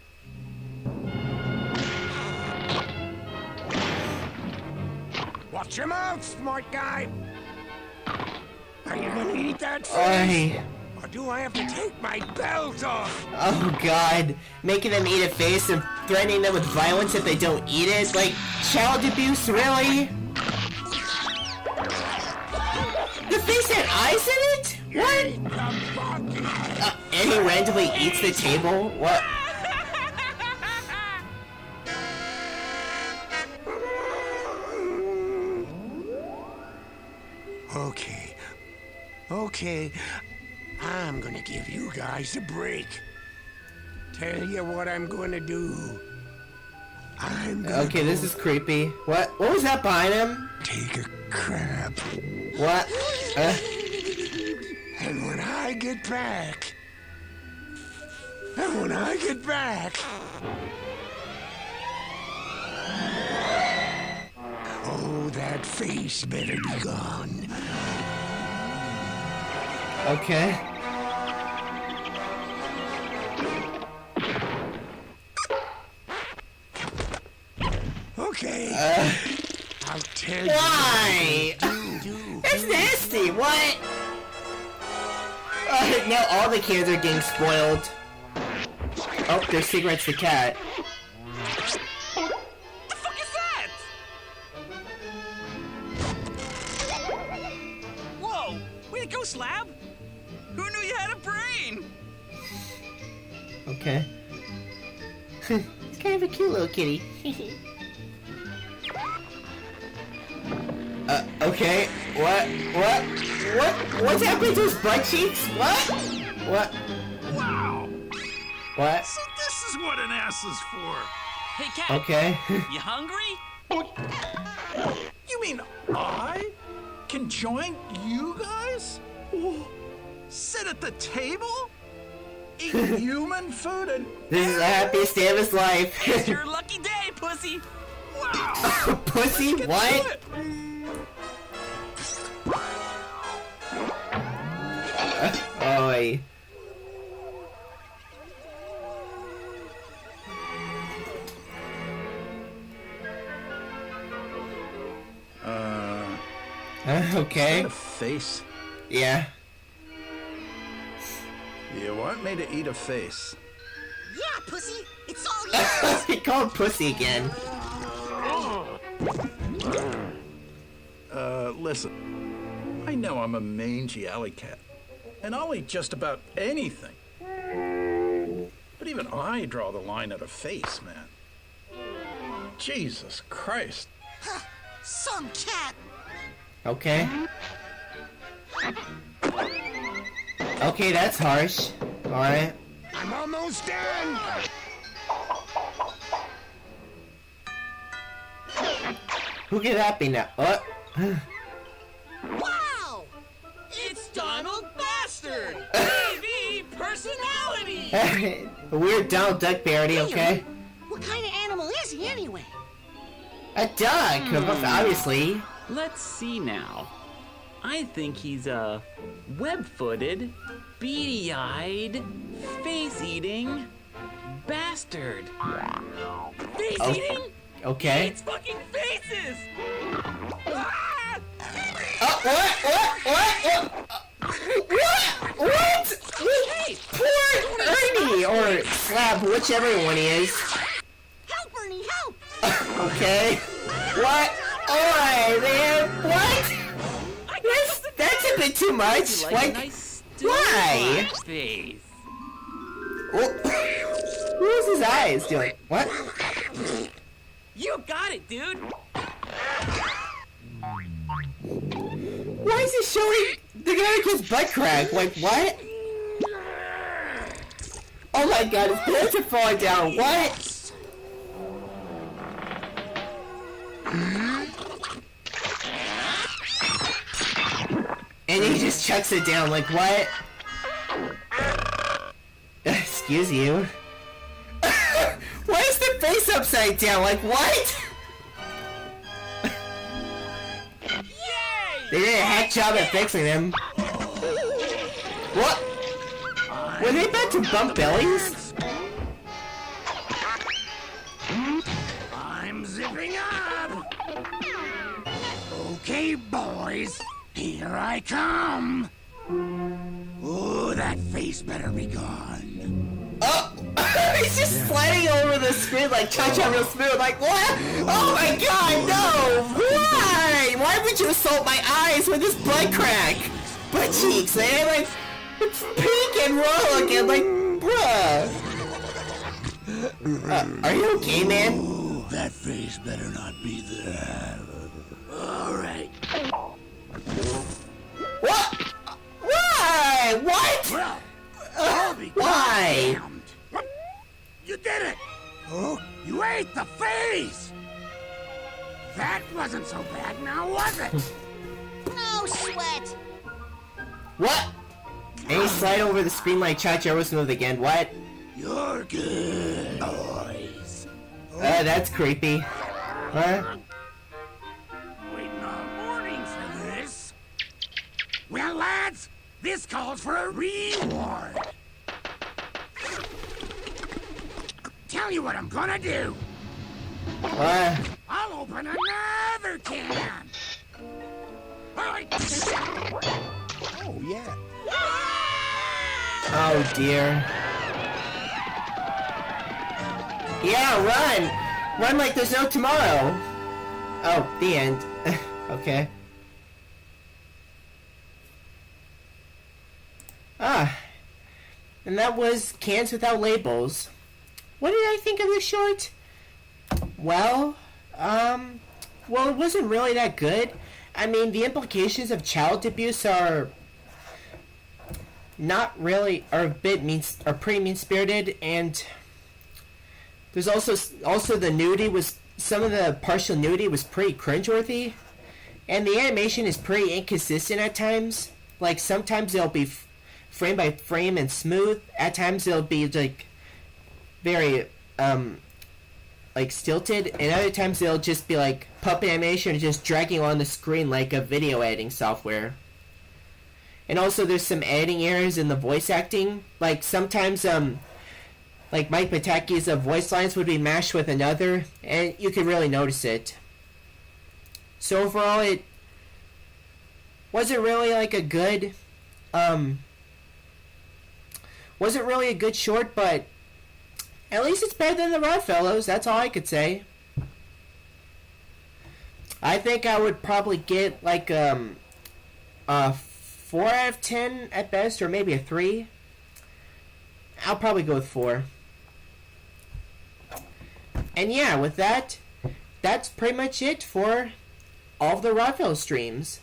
Speaker 23: Watch your mouth, smart guy. Are you gonna eat that face?
Speaker 1: Oi.
Speaker 23: Or do I have to take my belt off?
Speaker 1: Oh god. Making them eat a face and threatening them with violence if they don't eat it? Like, child abuse, really? The face had eyes in it? What? And he randomly eats the table? What?
Speaker 23: Okay. I'm gonna give you guys a break. Tell you what I'm gonna do.
Speaker 1: Okay, this is creepy. What was that behind him?
Speaker 23: Take a crap.
Speaker 1: What?
Speaker 23: And when I get back... Oh, that face better be gone.
Speaker 1: Okay.
Speaker 23: Okay. I'll tell
Speaker 1: Why? That's nasty. What? Now all the kids are getting spoiled. Oh, there's Cigarettes the cat.
Speaker 7: Whoa! Way to go, Slab! Who knew you had a brain?
Speaker 1: Okay. It's kind of a cute little kitty. Okay. What's happening to his butt cheeks? What?
Speaker 8: Wow!
Speaker 1: What?
Speaker 8: So this is what an ass is for.
Speaker 7: Hey, cat!
Speaker 1: Okay.
Speaker 7: You hungry?
Speaker 24: You mean I can join you guys? Oh, sit at the table? Eat human food and...
Speaker 1: This is the happiest day of his life.
Speaker 7: It's your lucky day, pussy!
Speaker 24: Wow!
Speaker 1: Pussy? What? Oi. Okay.
Speaker 24: Is that a face?
Speaker 1: Yeah.
Speaker 24: You want me to eat a face?
Speaker 6: Yeah, pussy. It's all yours.
Speaker 1: He called pussy again.
Speaker 24: Listen. I know I'm a mangy alley cat, and I'll eat just about anything. But even I draw the line at a face, man. Jesus Christ.
Speaker 6: Some cat.
Speaker 1: Okay. Okay, that's harsh. Alright.
Speaker 23: I'm almost done.
Speaker 1: Who could that be now? What?
Speaker 7: Wow! It's Donald Bastard! TV personality!
Speaker 1: A weird Donald Duck parody, okay?
Speaker 6: What kind of animal is he anyway?
Speaker 1: A duck, obviously.
Speaker 3: Let's see now. I think he's a web-footed, beady-eyed, face-eating bastard.
Speaker 7: Face-eating?
Speaker 1: Okay.
Speaker 7: It's fucking faces!
Speaker 1: What? Poor Ernie, or Slab, whichever one he is.
Speaker 6: Help, Ernie, help!
Speaker 1: Okay. What? Alright, man. What? That's a bit too much. Like, why?
Speaker 3: Face.
Speaker 1: What was his eyes doing? What?
Speaker 7: You got it, dude!
Speaker 1: Why is he showing the guy with his butt crack? Like, what? Oh my god, his pants are falling down. What? And he just chucks it down. Like, what? Excuse you. Why is the face upside down? Like, what? They did a hack job at fixing them. What? Were they about to bump bellies?
Speaker 23: I'm zipping up. Okay, boys, here I come. Oh, that face better be gone.
Speaker 1: Oh! He's just sliding over the screen like cha-cha real smooth. Like, what? Oh my god, no! Why? Why would you assault my eyes with this butt crack? Butt cheeks, man. Like, it's pink and raw looking. Like, bruh. Are you okay, man?
Speaker 23: Oh, that face better not be there. Alright.
Speaker 1: What? Why? What?
Speaker 23: Well, I'll be
Speaker 1: why?
Speaker 23: damned. You did it! Oh, you ate the face! That wasn't so bad now, was it?
Speaker 6: No sweat.
Speaker 1: What? And he slide over the screen like cha-cha real smooth again. What?
Speaker 23: You're good, boys.
Speaker 1: That's creepy. Huh?
Speaker 23: Waiting all morning for this. Well, lads, this calls for a reward. Tell you what I'm gonna do. I'll open another can. Oh, yeah.
Speaker 1: Oh dear. Yeah, run! Run like there's no tomorrow! Oh, the end. Okay. And that was Cans Without Labels. What did I think of this short? Well, it wasn't really that good. I mean, the implications of child abuse are not really, are pretty mean-spirited, and there's also the nudity was, some of the partial nudity was pretty cringeworthy, and the animation is pretty inconsistent at times. Like, sometimes it'll be frame by frame and smooth, at times it'll be, like, very, like, stilted, and other times it'll just be, like, puppet animation just dragging on the screen like a video editing software. And also there's some editing errors in the voice acting. Like, sometimes, like, Mike Pataki's voice lines would be mashed with another, and you could really notice it. So overall, wasn't really like a good, wasn't really a good short, but at least it's better than the Rodfellows. That's all I could say. I think I would probably get like a 4 out of 10 at best, or maybe a 3. I'll probably go with 4. And yeah, with that, that's pretty much it for all of the Rodfellows streams.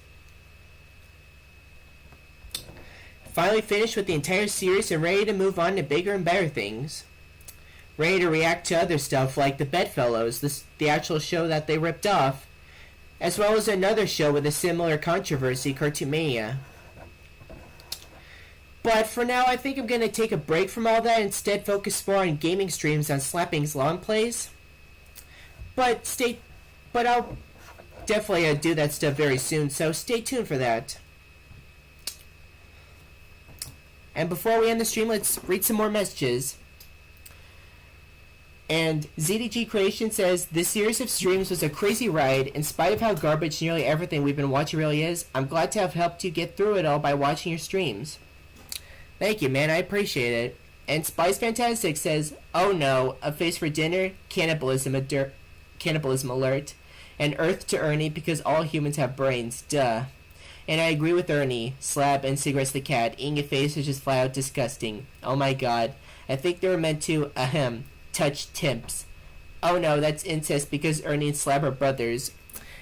Speaker 1: Finally finished with the entire series and ready to move on to bigger and better things. Ready to react to other stuff like the Bedfellows, the actual show that they ripped off, as well as another show with a similar controversy, Cartoon Mania. But for now, I think I'm going to take a break from all that and instead focus more on gaming streams on Slapping's Long Plays. But I'll definitely do that stuff very soon, so stay tuned for that. And before we end the stream, let's read some more messages. And ZDG Creation says, this series of streams was a crazy ride. In spite of how garbage nearly everything we've been watching really is, I'm glad to have helped you get through it all by watching your streams. Thank you, man. I appreciate it. And Spice Fantastic says, oh no, a face for dinner, cannibalism alert, and Earth to Ernie because all humans have brains, duh. And I agree with Ernie, Slab, and Cigarettes the Cat. Eating a face is just flat out disgusting. Oh my god. I think they were meant to, touch Timps. Oh no, that's incest because Ernie and Slab are brothers.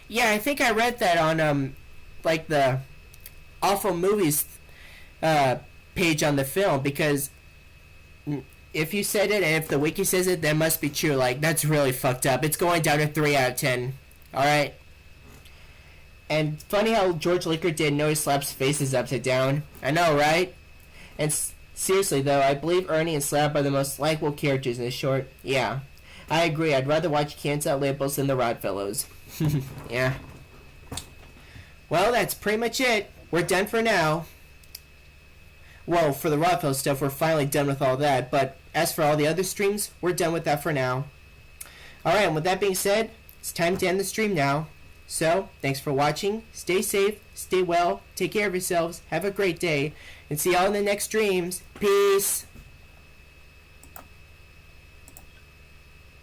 Speaker 1: Yeah, I think I read that on, like the Awful Movies, page on the film, because if you said it and if the wiki says it, that must be true. Like, that's really fucked up. It's going down to 3 out of 10. Alright? And funny how George Licker didn't know he slaps faces upside down. I know, right? And seriously though, I believe Ernie and Slap are the most likable characters in this short. Yeah. I agree, I'd rather watch Cans Out Labels than the Rodfellows. Yeah. Well, that's pretty much it. We're done for now. Well, for the Rodfellows stuff, we're finally done with all that, but as for all the other streams, we're done with that for now. Alright, and with that being said, it's time to end the stream now. So, thanks for watching, stay safe, stay well, take care of yourselves, have a great day, and see y'all in the next streams. Peace!